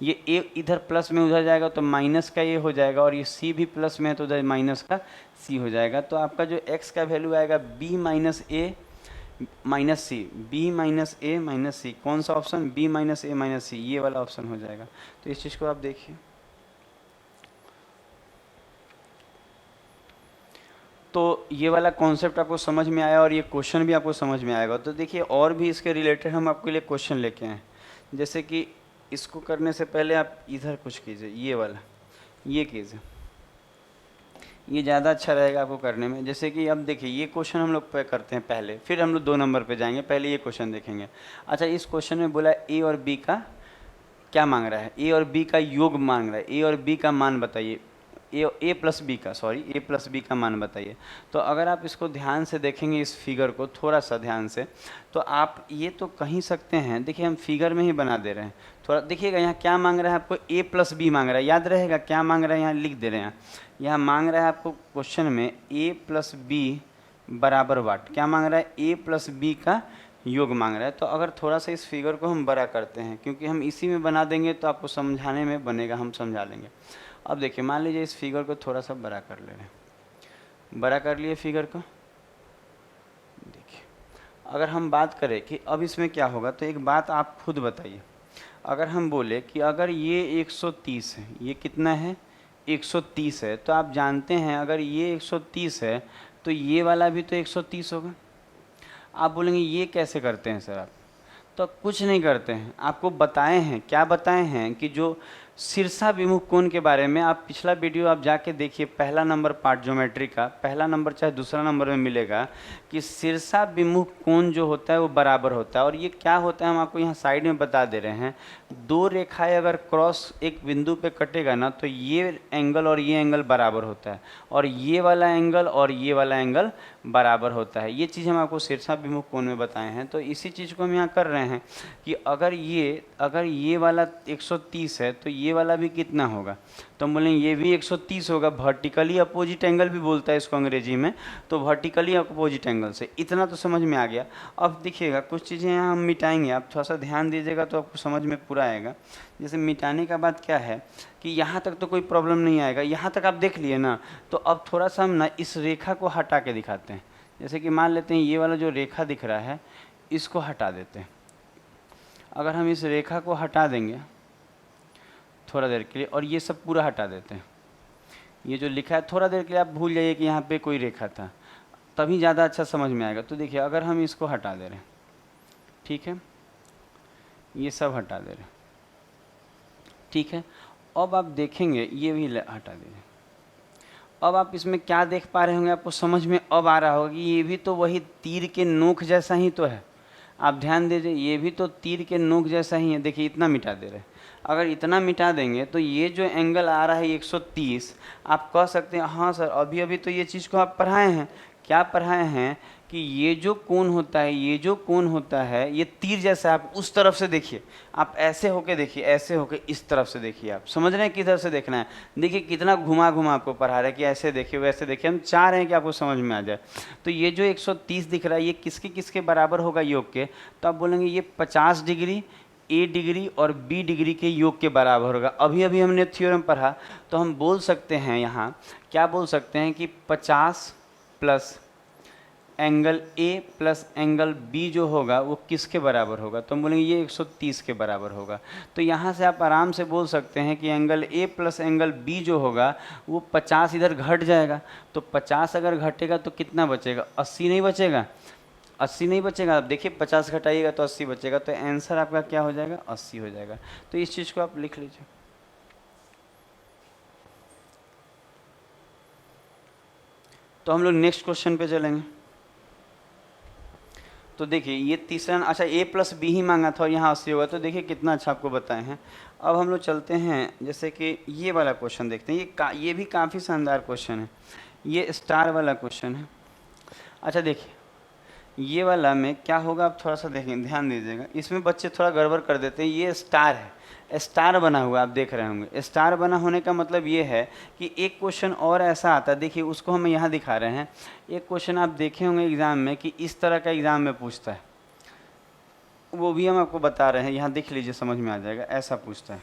ये a इधर प्लस में उधर जाएगा तो माइनस का ये हो जाएगा, और ये c भी प्लस में है तो उधर माइनस का c हो जाएगा। तो आपका जो x का वैल्यू आएगा b minus a minus c, b minus a minus c. कौन सा option, b minus a minus c, ये वाला ऑप्शन हो जाएगा। तो इस चीज़ को आप देखिए। तो ये वाला कॉन्सेप्ट आपको समझ में आया और ये क्वेश्चन भी आपको समझ में आएगा। तो देखिए और भी इसके रिलेटेड हम आपके लिए क्वेश्चन लेके आए, जैसे कि इसको करने से पहले आप इधर कुछ कीजिए, ये वाला ये कीजिए, ये ज़्यादा अच्छा रहेगा आपको करने में। जैसे कि अब देखिए ये क्वेश्चन हम लोग पे करते हैं पहले, फिर हम लोग 2 नंबर पे जाएंगे, पहले ये क्वेश्चन देखेंगे। अच्छा, इस क्वेश्चन में बोला ए और बी का क्या मांग रहा है, ए और बी का योग मांग रहा है। ए और बी का मान बताइए, ए प्लस बी का, सॉरी ए प्लस बी का मान बताइए। तो अगर आप इसको ध्यान से देखेंगे, इस फिगर को थोड़ा सा ध्यान से, तो आप ये तो कह सकते हैं, देखिए हम फिगर में ही बना दे रहे हैं, थोड़ा देखिएगा यहाँ क्या मांग रहा है आपको, ए प्लस बी मांग रहा है, याद रहेगा क्या मांग रहा है, यहाँ लिख दे रहे हैं। यहाँ मांग रहा है आपको क्वेश्चन में ए प्लस बी बराबर वाट, क्या मांग रहा है, ए प्लस बी का योग मांग रहा है। तो अगर थोड़ा सा इस फिगर को हम बड़ा करते हैं, क्योंकि हम इसी में बना देंगे तो आपको समझाने में बनेगा, हम समझा लेंगे। अब देखिए मान लीजिए इस फिगर को थोड़ा सा बड़ा कर ले रहे हैं, बड़ा कर लिए फिगर को। देखिए अगर हम बात करें कि अब इसमें क्या होगा, तो एक बात आप खुद बताइए। अगर हम बोले कि अगर ये 130 है, ये कितना है 130 है, तो आप जानते हैं अगर ये 130 है तो ये वाला भी तो 130 होगा। आप बोलेंगे ये कैसे करते हैं सर आप, तो कुछ नहीं करते हैं, आपको बताए हैं, क्या बताए हैं कि जो शीर्षाभिमुख कोण के बारे में, आप पिछला वीडियो आप जाके देखिए, पहला नंबर पार्ट ज्योमेट्री का पहला नंबर चाहे दूसरा नंबर में मिलेगा कि शीर्षाभिमुख कोण जो होता है वो बराबर होता है। और ये क्या होता है हम आपको यहाँ साइड में बता दे रहे हैं। 2 रेखाएं अगर क्रॉस एक बिंदु पे कटेगा ना तो ये एंगल और ये एंगल बराबर होता है, और ये वाला एंगल और ये वाला एंगल बराबर होता है। ये चीज़ हम आपको शीर्षाभिमुख कोण में बताए हैं। तो इसी चीज़ को हम यहाँ कर रहे हैं कि अगर ये वाला 130 है तो ये वाला भी कितना होगा, तो हम बोलेंगे ये भी 130 होगा। वर्टिकली अपोजिट एंगल भी बोलता है इसको अंग्रेजी में, तो वर्टिकली अपोजिट एंगल से, इतना तो समझ में आ गया। अब देखिएगा कुछ चीज़ें यहाँ हम मिटाएंगे, आप थोड़ा सा ध्यान दीजिएगा तो आपको समझ में पूरा आएगा। जैसे मिटाने का बात क्या है कि यहाँ तक तो कोई प्रॉब्लम नहीं आएगा, यहाँ तक आप देख लिए ना। तो अब थोड़ा सा हम ना इस रेखा को हटा के दिखाते हैं। जैसे कि मान लेते हैं ये वाला जो रेखा दिख रहा है इसको हटा देते हैं। अगर हम इस रेखा को हटा देंगे थोड़ा देर के लिए, और ये सब पूरा हटा देते हैं, ये जो लिखा है थोड़ा देर के लिए आप भूल जाइए कि यहाँ पे कोई रेखा था, तभी ज़्यादा अच्छा समझ में आएगा। तो देखिए अगर हम इसको हटा दे रहे हैं, ठीक है, ये सब हटा दे रहे हैं, ठीक है, अब आप देखेंगे ये भी हटा दीजिए। अब आप इसमें क्या देख पा रहे होंगे, आपको समझ में अब आ रहा होगा कि ये भी तो वही तीर के नोक जैसा ही तो है। आप ध्यान दीजिए, ये भी तो तीर के नोक जैसा ही है। देखिए इतना मिटा दे रहे हैं, अगर इतना मिटा देंगे तो ये जो एंगल आ रहा है 130, आप कह सकते हैं हाँ सर अभी अभी तो ये चीज़ को आप पढ़ाए हैं। क्या पढ़ाए हैं कि ये जो कोण होता है, ये जो कोण होता है ये तीर जैसा है। आप उस तरफ से देखिए, आप ऐसे होके देखिए, ऐसे होके इस तरफ से देखिए। आप समझ रहे हैं किधर से देखना है। देखिए कितना घुमा घुमा आपको पढ़ा रहे हैं कि ऐसे देखिए वैसे देखिए। हम चाह रहे हैं कि आपको समझ में आ जाए। तो ये जो 130 दिख रहा है ये किसके किसके बराबर होगा योग के, तो आप बोलेंगे ये 50 डिग्री, ए डिग्री और बी डिग्री के योग के बराबर होगा। अभी अभी हमने थ्योरम पढ़ा, तो हम बोल सकते हैं यहाँ क्या बोल सकते हैं कि 50 plus angle A plus angle B जो होगा वो किसके बराबर होगा, तो हम बोलेंगे ये 130 के बराबर होगा। तो यहाँ से आप आराम से बोल सकते हैं कि angle A plus angle B जो होगा वो 50 इधर घट जाएगा। तो 50 अगर घटेगा तो कितना बचेगा, 80 नहीं बचेगा, 80 नहीं बचेगा। आप देखिए 50 घटाइएगा तो 80 बचेगा। तो आंसर आपका क्या हो जाएगा, 80 हो जाएगा। तो इस चीज़ को आप लिख लीजिए। तो हम लोग नेक्स्ट क्वेश्चन पे चलेंगे। तो देखिए ये तीसरा, अच्छा ए प्लस बी ही मांगा था और यहाँ 80 होगा। तो देखिए कितना अच्छा आपको बताए हैं। अब हम लोग चलते हैं, जैसे कि ये वाला क्वेश्चन देखते हैं। ये भी काफ़ी शानदार क्वेश्चन है, ये स्टार वाला क्वेश्चन है। अच्छा देखिए ये वाला में क्या होगा, आप थोड़ा सा देखें, ध्यान दीजिएगा। इसमें बच्चे थोड़ा गड़बड़ कर देते हैं। ये स्टार है, स्टार बना हुआ आप देख रहे होंगे। स्टार बना होने का मतलब ये है कि एक क्वेश्चन और ऐसा आता है, देखिए उसको हम यहाँ दिखा रहे हैं। एक क्वेश्चन आप देखे होंगे एग्ज़ाम में कि इस तरह का एग्ज़ाम में पूछता है, वो भी हम आपको बता रहे हैं, यहाँ देख लीजिए समझ में आ जाएगा। ऐसा पूछता है,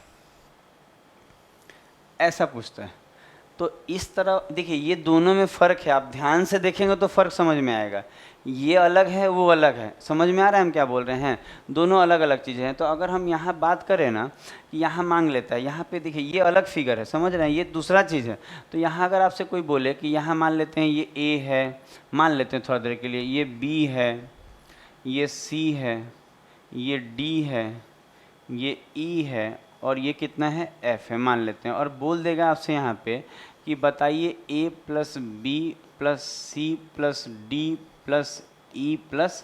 ऐसा पूछता है। तो इस तरह देखिए ये दोनों में फ़र्क है, आप ध्यान से देखेंगे तो फ़र्क समझ में आएगा। ये अलग है, वो अलग है। समझ में आ रहा है हम क्या बोल रहे हैं, दोनों अलग अलग चीज़ें हैं। तो अगर हम यहाँ बात करें ना, यहाँ मांग लेता है, यहाँ पे देखिए ये अलग फिगर है, समझ रहे हैं, ये दूसरा चीज़ है। तो यहाँ अगर आपसे कोई बोले कि यहाँ मान लेते हैं ये ए है, मान लेते हैं थोड़ा देर के लिए, ये बी है, ये सी है, ये डी है, ये ई है और ये कितना है, एफ है, मान लेते हैं। और बोल देगा आपसे यहाँ पे कि बताइए a plus b plus c plus d plus e plus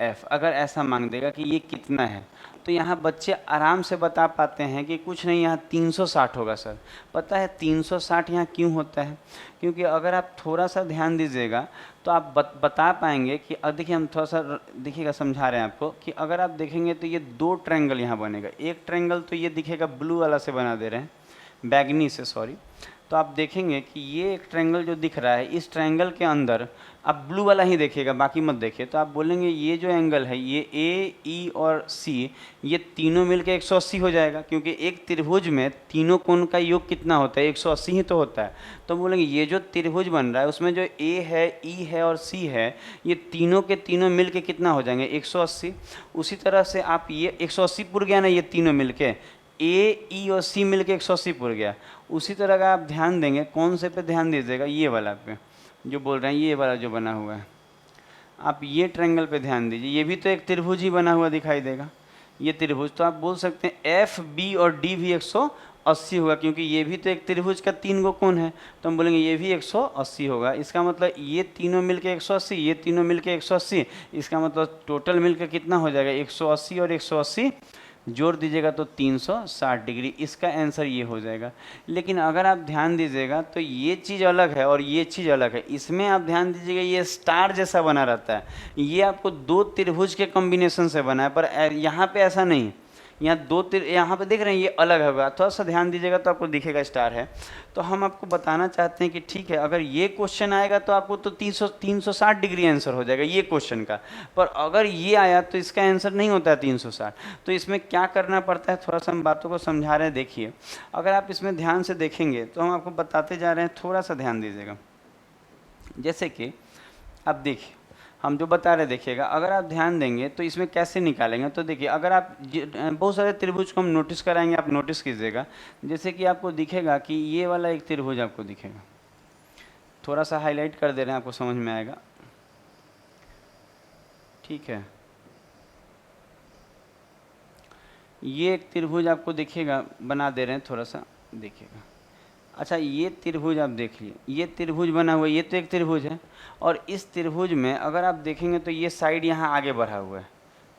f. अगर ऐसा मांग देगा कि ये कितना है, तो यहाँ बच्चे आराम से बता पाते हैं कि कुछ नहीं, यहाँ 360 होगा सर। पता है 360 यहाँ क्यों होता है, क्योंकि अगर आप थोड़ा सा ध्यान दीजिएगा तो आप बता पाएंगे कि देखिए हम थोड़ा सा देखिएगा, समझा रहे हैं आपको कि अगर आप देखेंगे तो ये दो ट्रायंगल यहाँ बनेगा। एक ट्रायंगल तो ये दिखेगा ब्लू वाला से बना दे रहे हैं, बैगनी से, सॉरी। तो आप देखेंगे कि ये एक ट्रायंगल जो दिख रहा है, इस ट्रायंगल के अंदर आप ब्लू वाला ही देखिएगा, बाकी मत देखिए। तो आप बोलेंगे ये जो एंगल है, ये ए, ई और सी, ये तीनों मिलके 180 हो जाएगा, क्योंकि एक त्रिभुज में तीनों कोण का योग कितना होता है, 180 ही तो होता है। तो बोलेंगे ये जो त्रिभुज बन रहा है उसमें जो ए है, ई है और सी है, ये तीनों के तीनों मिल के कितना हो जाएंगे, 180। उसी तरह से आप ये 180 पुर गया ना, ये तीनों मिल के, ए, ई और सी मिल के 180 पुर गया। उसी तरह का आप ध्यान देंगे, कौन से पे ध्यान दीजिएगा, ये वाला पे जो बोल रहे हैं, ये वाला जो बना हुआ है, आप ये ट्रायंगल पे ध्यान दीजिए। ये भी तो एक त्रिभुज ही बना हुआ दिखाई देगा, ये त्रिभुज। तो आप बोल सकते हैं एफ, बी और डी भी 180 होगा, क्योंकि ये भी तो एक त्रिभुज का 3 गो कोण है। तो हम बोलेंगे ये भी 180 होगा। इसका मतलब ये तीनों मिलके 180, ये तीनों मिलके 180, इसका मतलब टोटल मिलकर कितना हो जाएगा, 180 और 180 जोड़ दीजिएगा तो 360 डिग्री। इसका आंसर ये हो जाएगा। लेकिन अगर आप ध्यान दीजिएगा तो ये चीज़ अलग है और ये चीज़ अलग है। इसमें आप ध्यान दीजिएगा ये स्टार जैसा बना रहता है, ये आपको दो त्रिभुज के कॉम्बिनेशन से बना है, पर यहाँ पे ऐसा नहीं है। यहाँ यहाँ पे देख रहे हैं ये अलग होगा, थोड़ा सा ध्यान दीजिएगा तो आपको दिखेगा स्टार है। तो हम आपको बताना चाहते हैं कि ठीक है, अगर ये क्वेश्चन आएगा तो आपको तो 360 डिग्री आंसर हो जाएगा ये क्वेश्चन का। पर अगर ये आया तो इसका आंसर नहीं होता है 360। तो इसमें क्या करना पड़ता है, थोड़ा सा हम बातों को समझा रहे हैं। देखिए अगर आप इसमें ध्यान से देखेंगे तो हम आपको बताते जा रहे हैं, थोड़ा सा ध्यान दीजिएगा। जैसे कि आप देखिए हम जो बता रहे देखिएगा, अगर आप ध्यान देंगे तो इसमें कैसे निकालेंगे। तो देखिए अगर आप बहुत सारे त्रिभुज को हम नोटिस कराएंगे, आप नोटिस कीजिएगा। जैसे कि आपको दिखेगा कि ये वाला एक त्रिभुज आपको दिखेगा, थोड़ा सा हाईलाइट कर दे रहे हैं, आपको समझ में आएगा। ठीक है, ये एक त्रिभुज आपको दिखेगा, बना दे रहे हैं, थोड़ा सा देखिएगा। अच्छा, ये त्रिभुज आप देखिए, ये त्रिभुज बना हुआ है, ये तो एक त्रिभुज है, और इस त्रिभुज में अगर आप देखेंगे तो ये साइड यहाँ आगे बढ़ा हुआ है।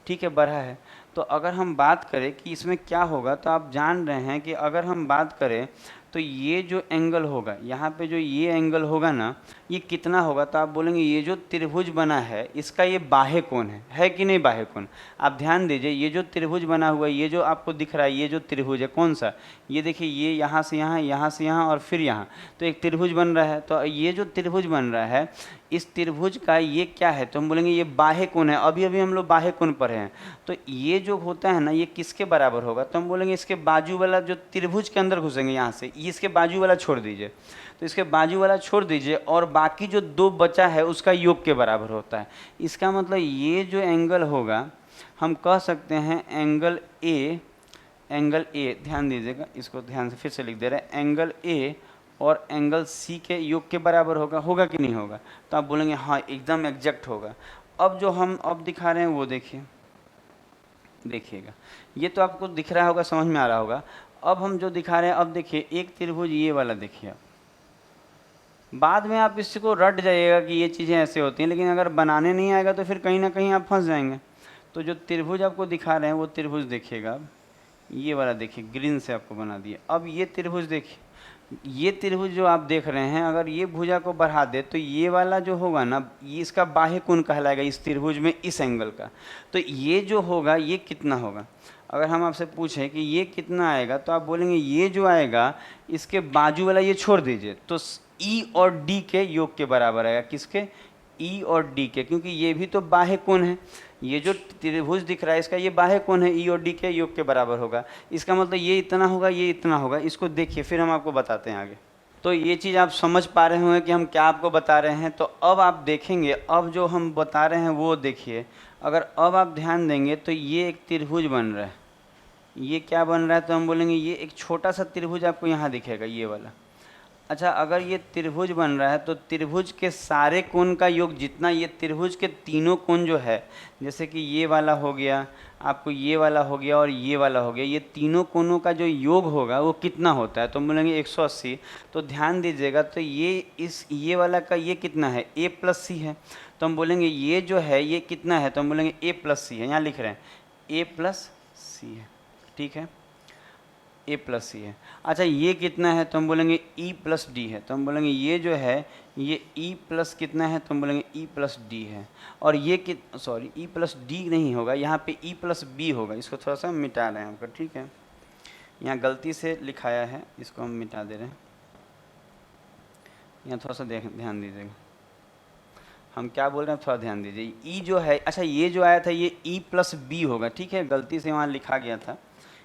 ठीक है, बढ़ा है। तो अगर हम बात करें कि इसमें क्या होगा, तो आप जान रहे हैं कि अगर हम बात करें तो ये जो एंगल होगा, यहाँ पे जो ये एंगल होगा ना, ये कितना होगा, तो आप बोलेंगे ये जो त्रिभुज बना है इसका ये बाह्य कोण है कि नहीं बाह्य कोण। आप ध्यान दीजिए, ये जो त्रिभुज बना हुआ है, ये जो आपको दिख रहा है, ये जो त्रिभुज है कौन सा, ये देखिए, ये यहाँ से यहाँ, यहाँ से यहाँ और फिर यहाँ, तो एक त्रिभुज बन रहा है। तो ये जो त्रिभुज बन रहा है, इस त्रिभुज का ये क्या है, तो हम बोलेंगे ये बाह्य कोण है। अभी अभी हम लोग बाह्य कोण पढ़े हैं, तो ये जो होता है ना, ये किसके बराबर होगा, तो हम बोलेंगे इसके बाजू वाला जो त्रिभुज के अंदर घुसेंगे यहाँ से, ये इसके बाजू वाला छोड़ दीजिए, तो इसके बाजू वाला छोड़ दीजिए, और बाकी जो दो बचा है उसका योग के बराबर होता है। इसका मतलब ये जो एंगल होगा, हम कह सकते हैं एंगल ए, ध्यान दीजिएगा, इसको ध्यान से फिर से लिख दे रहे हैं, एंगल ए और एंगल सी के योग के बराबर होगा कि नहीं होगा, तो आप बोलेंगे हाँ एकदम एग्जैक्ट होगा। अब जो हम अब दिखा रहे हैं वो देखिएगा, ये तो आपको दिख रहा होगा, समझ में आ रहा होगा। अब हम जो दिखा रहे हैं, अब देखिए एक त्रिभुज ये वाला देखिए, बाद में आप इसको रट जाइएगा कि ये चीज़ें ऐसे होती हैं, लेकिन अगर बनाने नहीं आएगा तो फिर कहीं ना कहीं आप फंस जाएंगे। तो जो त्रिभुज आपको दिखा रहे हैं वो त्रिभुज देखिएगा, अब ये वाला देखिए, ग्रीन से आपको बना दिया। अब ये त्रिभुज देखिए, ये त्रिभुज जो आप देख रहे हैं, अगर ये भुजा को बढ़ा दे तो ये वाला जो होगा ना, ये इसका बाह्य कोण कहलाएगा इस त्रिभुज में, इस एंगल का। तो ये जो होगा ये कितना होगा, अगर हम आपसे पूछें कि ये कितना आएगा, तो आप बोलेंगे ये जो आएगा इसके बाजू वाला ये छोड़ दीजिए, तो ई और डी के योग के बराबर आएगा। किसके, ई और डी के, क्योंकि ये भी तो बाह्य कोण है। ये जो त्रिभुज दिख रहा है इसका ये बाह्य कोण है, ई और डी के योग के बराबर होगा। इसका मतलब ये इतना होगा, ये इतना होगा। इसको देखिए, फिर हम आपको बताते हैं आगे। तो ये चीज़ आप समझ पा रहे होंगे कि हम क्या आपको बता रहे हैं। तो अब आप देखेंगे, अब जो हम बता रहे हैं वो देखिए, अगर अब आप ध्यान देंगे तो ये एक त्रिभुज बन रहा है। ये क्या बन रहा है, तो हम बोलेंगे ये एक छोटा सा त्रिभुज आपको यहाँ दिखेगा, ये वाला। अच्छा, अगर ये त्रिभुज बन रहा है तो त्रिभुज के सारे कोण का योग जितना, ये त्रिभुज के तीनों कोण जो है, जैसे कि ये वाला हो गया, आपको ये वाला हो गया और ये वाला हो गया, ये तीनों कोणों का जो योग होगा वो कितना होता है, तो हम बोलेंगे 180। तो ध्यान दीजिएगा, तो ये वाला का ये कितना है, a प्लस सी है। तो हम बोलेंगे ये जो है ये कितना है, तो हम बोलेंगे a प्लस सी है। यहाँ लिख रहे हैं a प्लस सी है, ठीक है, a प्लस सी है। अच्छा, ये कितना है, तो हम बोलेंगे e प्लस डी है। तो हम बोलेंगे ये जो है ये e प्लस कितना है, तो हम बोलेंगे e प्लस डी है। और ये सॉरी, e प्लस डी नहीं होगा, यहाँ पे e प्लस बी होगा। इसको थोड़ा सा मिटा रहे हैं आपका, ठीक है, यहाँ गलती से लिखाया है, इसको हम मिटा दे रहे हैं। यहाँ थोड़ा सा ध्यान दीजिएगा, हम क्या बोल रहे हैं थोड़ा ध्यान दीजिए। e जो है, अच्छा ये जो आया था ये e प्लस बी होगा, ठीक है, गलती से वहाँ लिखा गया था,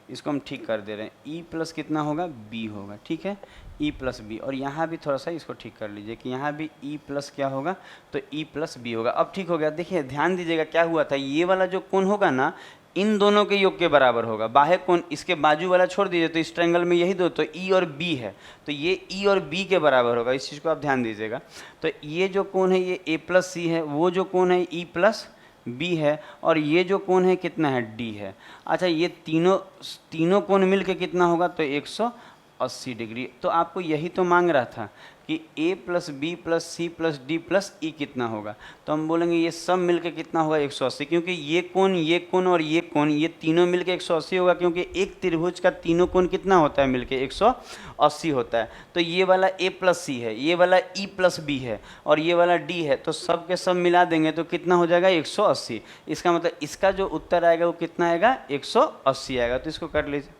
इसको हम ठीक कर दे रहे हैं। e प्लस कितना होगा, b होगा, ठीक है, e प्लस बी। और यहाँ भी थोड़ा सा इसको ठीक कर लीजिए कि यहाँ भी e प्लस क्या होगा, तो e प्लस बी होगा। अब ठीक हो गया। देखिए ध्यान दीजिएगा क्या हुआ था, ये वाला जो कोण होगा ना, इन दोनों के योग के बराबर होगा। बाह्य कोण इसके बाजू वाला छोड़ दीजिए, तो इस ट्रायंगल में यही दो, तो e और b है, तो ये e और b के बराबर होगा। इस चीज़ को आप ध्यान दीजिएगा। तो ये जो कोण है ये a प्लस सी है, वो जो कोण है e प्लस बी है, और ये जो कोण है कितना है, डी है। अच्छा, ये तीनों कोण मिल के कितना होगा, तो 180 डिग्री। तो आपको यही तो मांग रहा था कि a plus b plus c plus d plus e कितना होगा। तो हम बोलेंगे ये सब मिलके कितना होगा, 180, क्योंकि ये कोण और ये कोण, ये तीनों मिलके 180 होगा, क्योंकि एक त्रिभुज का तीनों कोण कितना होता है, मिलके 180 होता है। तो ये वाला a प्लस सी है, ये वाला e प्लस बी है, और ये वाला d है, तो सब के सब मिला देंगे तो कितना हो जाएगा, 180। इसका मतलब इसका जो उत्तर आएगा वो कितना आएगा, 180 आएगा। तो इसको कर लीजिए।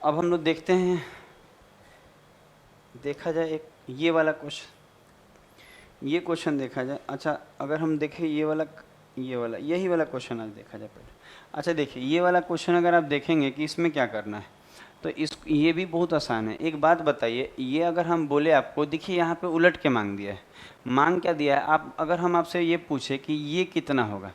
अब हम लोग देखते हैं, देखा जाए एक ये वाला क्वेश्चन देखा जाए। अच्छा, अगर हम देखें ये वाला यही वाला क्वेश्चन आज देखा जाए पहले। अच्छा देखिए, ये वाला क्वेश्चन अगर आप देखेंगे कि इसमें क्या करना है, तो ये भी बहुत आसान है। एक बात बताइए, ये अगर हम बोले आपको, देखिए यहाँ पे उलट के मांग दिया है। मांग क्या दिया है, आप अगर हम आपसे ये पूछे कि ये कितना होगा,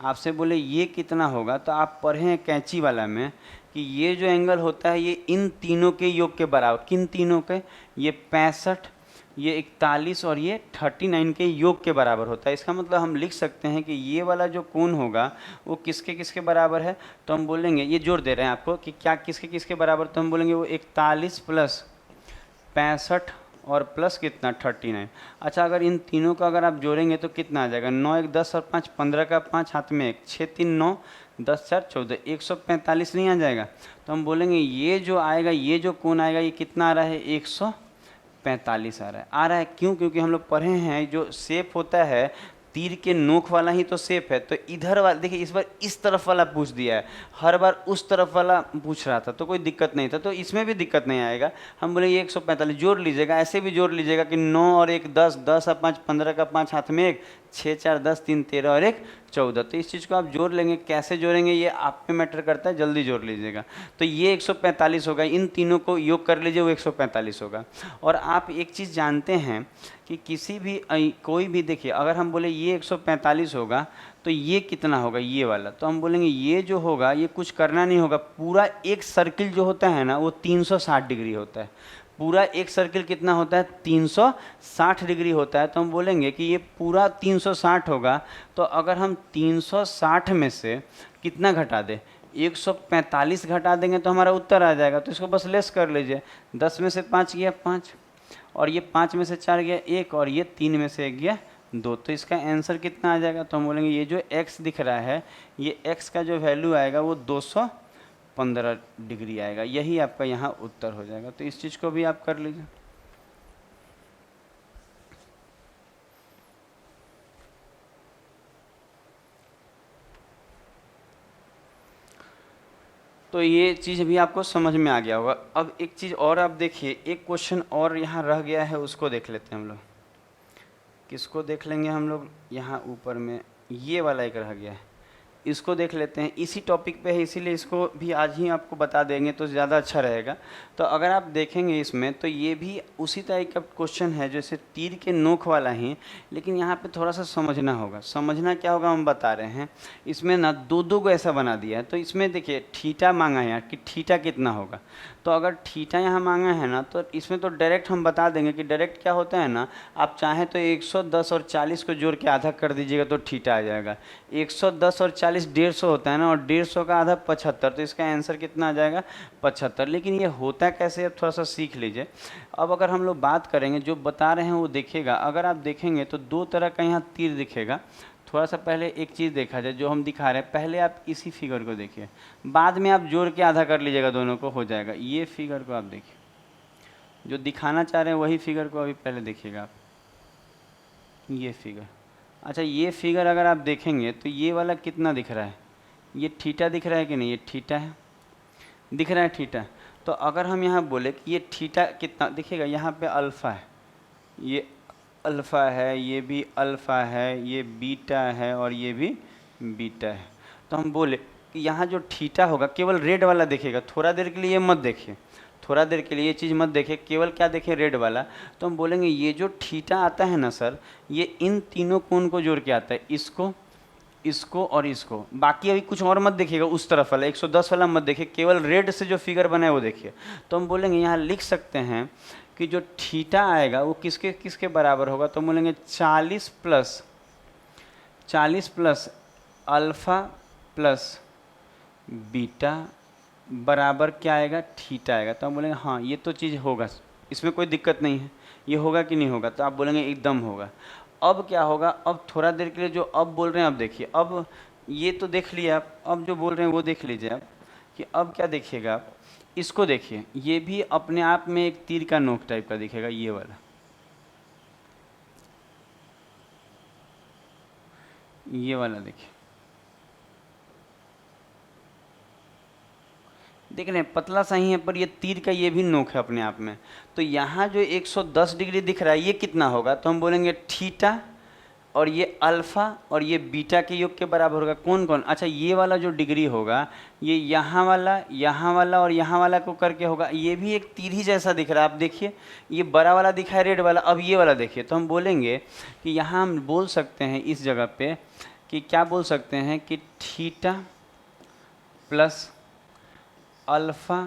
आपसे बोले ये कितना होगा, तो आप पढ़े हैं कैंची वाला में कि ये जो एंगल होता है ये इन तीनों के योग के बराबर, किन तीनों के, ये 65, ये 41 और ये 39 के योग के बराबर होता है। इसका मतलब हम लिख सकते हैं कि ये वाला जो कोण होगा वो किसके किसके बराबर है, तो हम बोलेंगे, ये जोड़ दे रहे हैं आपको कि क्या किसके किसके बराबर, तो हम बोलेंगे वो 41 प्लस 65 और प्लस कितना 39। अच्छा, अगर इन तीनों का अगर आप जोड़ेंगे तो कितना आ जाएगा, 9 1 10 और 5 15 का 5 हाथ में 1, 6 3 9 10 4 14, 145 नहीं आ जाएगा। तो हम बोलेंगे ये जो आएगा, ये जो कोण आएगा ये कितना आ रहा है, 145 आ रहा है। क्यों? क्योंकि हम लोग पढ़े हैं जो शेप होता है तीर के नोक वाला ही तो शेप है। तो इधर वाला देखिए, इस बार इस तरफ वाला पूछ दिया है, हर बार उस तरफ वाला पूछ रहा था तो कोई दिक्कत नहीं था, तो इसमें भी दिक्कत नहीं आएगा। हम बोले ये 145 जोड़ लीजिएगा, ऐसे भी जोड़ लीजिएगा कि 9 और 1 10, 10 और 5 15 का 5 हाथ में 1, 6 4 10 3 13 और 1 14। तो इस चीज़ को आप जोड़ लेंगे, कैसे जोड़ेंगे ये आप पे मैटर करता है, जल्दी जोड़ लीजिएगा। तो ये 145 होगा, इन तीनों को योग कर लीजिए, वो 145 होगा। और आप एक चीज़ जानते हैं कि किसी भी कोई भी देखिए, अगर हम बोले ये 145 होगा तो ये कितना होगा, ये वाला, तो हम बोलेंगे ये जो होगा ये कुछ करना नहीं होगा, पूरा एक सर्किल जो होता है ना वो 360 डिग्री होता है। पूरा एक सर्किल कितना होता है, 360 डिग्री होता है। तो हम बोलेंगे कि ये पूरा 360 होगा। तो अगर हम 360 में से कितना घटा दें, 145 घटा देंगे तो हमारा उत्तर आ जाएगा। तो इसको बस लेस कर लीजिए, 10 में से 5 गया 5, और ये 5 में से 4 गया 1, और ये 3 में से 1 गया 2। तो इसका आंसर कितना आ जाएगा, तो हम बोलेंगे ये जो x दिख रहा है, ये x का जो वैल्यू आएगा वो 215 डिग्री आएगा। यही आपका यहाँ उत्तर हो जाएगा। तो इस चीज़ को भी आप कर लीजिए। तो ये चीज़ भी आपको समझ में आ गया होगा। अब एक चीज़ और आप देखिए, एक क्वेश्चन और यहाँ रह गया है, उसको देख लेते हैं हम लोग। किसको देख लेंगे हम लोग, यहाँ ऊपर में ये वाला एक रह गया है, इसको देख लेते हैं। इसी टॉपिक पे है, इसीलिए इसको भी आज ही आपको बता देंगे तो ज़्यादा अच्छा रहेगा। तो अगर आप देखेंगे इसमें तो ये भी उसी तरह का क्वेश्चन है जैसे तीर के नोक वाला ही, लेकिन यहाँ पे थोड़ा सा समझना होगा। समझना क्या होगा हम बता रहे हैं। इसमें ना दो दो को ऐसा बना दिया है। तो इसमें देखिए थीटा मांगा है यहाँ कि थीटा कितना होगा। तो अगर थीटा यहाँ मांगा है ना तो इसमें तो डायरेक्ट हम बता देंगे कि डायरेक्ट क्या होता है ना, आप चाहें तो 110 और 40 को जोड़ के आधा कर दीजिएगा तो थीटा आ जाएगा। 110 और 40 150 होता है ना, और 150 का आधा 75, तो इसका आंसर कितना आ जाएगा 75। लेकिन ये होता कैसे, अब थोड़ा सा सीख लीजिए। अब अगर हम लोग बात करेंगे, जो बता रहे हैं वो देखिएगा। अगर आप देखेंगे तो दो तरह का यहाँ तीर दिखेगा। थोड़ा सा पहले एक चीज़ देखा जाए जो हम दिखा रहे हैं, पहले आप इसी फिगर को देखिए, बाद में आप जोड़ के आधा कर लीजिएगा, दोनों को हो जाएगा। ये फिगर को आप देखिए, जो दिखाना चाह रहे हैं वही फिगर को अभी पहले देखिएगा आप, ये फिगर। अच्छा, ये फिगर अगर आप देखेंगे तो ये वाला कितना दिख रहा है, ये थीटा दिख रहा है कि नहीं, ये थीटा है, दिख रहा है थीटा। तो अगर हम यहाँ बोले कि ये थीटा कितना दिखेगा, यहाँ पे अल्फ़ा है, ये अल्फ़ा है, ये भी अल्फ़ा है, ये बीटा है और ये भी बीटा है। तो हम बोले कि यहाँ जो थीटा होगा केवल रेड वाला दिखेगा। थोड़ा देर के लिए ये मत देखिए, थोड़ा देर के लिए ये चीज़ मत देखिए, केवल क्या देखें, रेड वाला। तो हम बोलेंगे ये जो थीटा आता है ना सर, ये इन तीनों कोण को जोड़ के आता है, इसको, इसको और इसको। बाकी अभी कुछ और मत देखिएगा, उस तरफ वाला 110 वाला मत देखिए, केवल रेड से जो फिगर बना है वो देखिए। तो हम बोलेंगे यहाँ लिख सकते हैं कि जो थीटा आएगा वो किसके किसके बराबर होगा। तो बोलेंगे 40 प्लस अल्फ़ा प्लस बीटा बराबर क्या आएगा, थीटा आएगा। तो हम बोलेंगे हाँ ये तो चीज़ होगा, इसमें कोई दिक्कत नहीं है, ये होगा कि नहीं होगा। तो आप बोलेंगे एकदम होगा। अब क्या होगा, अब थोड़ा देर के लिए जो अब बोल रहे हैं, अब देखिए, अब ये तो देख लिया आप, अब जो बोल रहे हैं वो देख लीजिए आप कि अब क्या देखिएगा आप, इसको देखिए, ये भी अपने आप में एक तीर का नोक टाइप का दिखेगा, ये वाला, ये वाला देखिए, देख रहे हैं पतला सा ही है पर ये तीर का ये भी नोक है अपने आप में। तो यहाँ जो 110 डिग्री दिख रहा है ये कितना होगा, तो हम बोलेंगे थीटा और ये अल्फ़ा और ये बीटा के योग के बराबर होगा। कौन कौन, अच्छा ये वाला जो डिग्री होगा ये यहाँ वाला और यहाँ वाला को करके होगा। ये भी एक तीर ही जैसा दिख रहा है, आप देखिए ये बड़ा वाला दिखा है रेड वाला। अब ये वाला देखिए, तो हम बोलेंगे कि यहाँ हम बोल सकते हैं इस जगह पे कि क्या बोल सकते हैं कि theta plus alpha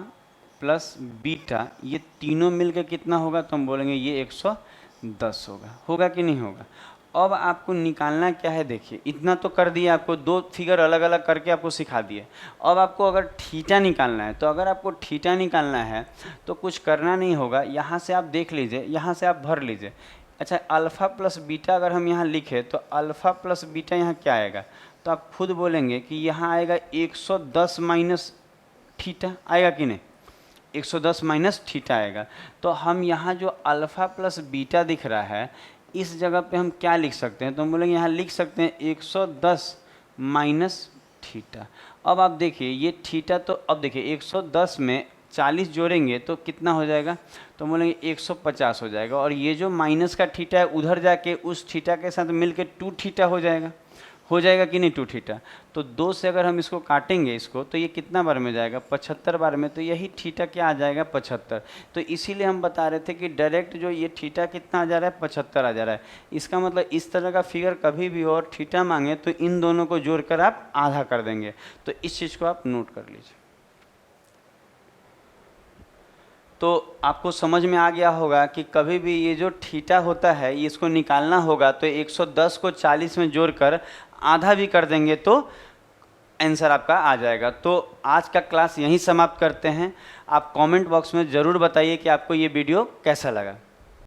plus beta ये तीनों मिलकर कितना होगा, तो हम बोलेंगे ये 110 होगा कि नहीं होगा। अब आपको निकालना क्या है, देखिए इतना तो कर दिया, आपको दो फिगर अलग अलग करके आपको सिखा दिए। अब आपको अगर थीटा निकालना है, तो अगर आपको थीटा निकालना है तो कुछ करना नहीं होगा, यहाँ से आप देख लीजिए, यहाँ से आप भर लीजिए। अच्छा, अल्फ़ा प्लस बीटा अगर हम यहाँ लिखें तो अल्फ़ा प्लस बीटा यहाँ क्या आएगा, तो आप खुद बोलेंगे कि यहाँ आएगा 110 माइनस थीटा, आएगा कि नहीं, 110 माइनस थीटा आएगा। तो हम यहाँ जो अल्फ़ा प्लस बीटा दिख रहा है इस जगह पे हम क्या लिख सकते हैं, तो हम बोलेंगे यहाँ लिख सकते हैं 110 माइनस थीटा। अब आप देखिए ये थीटा, तो अब देखिए 110 में 40 जोड़ेंगे तो कितना हो जाएगा, तो बोलेंगे 150 हो जाएगा। और ये जो माइनस का थीटा है उधर जाके उस थीटा के साथ मिल के 2 थीटा हो जाएगा कि नहीं, 2 थीटा। तो 2 से अगर हम इसको काटेंगे इसको, तो ये कितना बार में जाएगा, 75 बार में। तो यही थीटा क्या आ जाएगा, 75। तो इसीलिए हम बता रहे थे कि डायरेक्ट जो ये थीटा कितना आ जा रहा है, 75 आ जा रहा है। इसका मतलब इस तरह का फिगर कभी भी और थीटा मांगे तो इन दोनों को जोड़कर आप आधा कर देंगे। तो इस चीज़ को आप नोट कर लीजिए। तो आपको समझ में आ गया होगा कि कभी भी ये जो थीटा होता है इसको निकालना होगा तो 110 को 40 में जोड़कर आधा भी कर देंगे तो आंसर आपका आ जाएगा। तो आज का क्लास यहीं समाप्त करते हैं। आप कमेंट बॉक्स में ज़रूर बताइए कि आपको ये वीडियो कैसा लगा।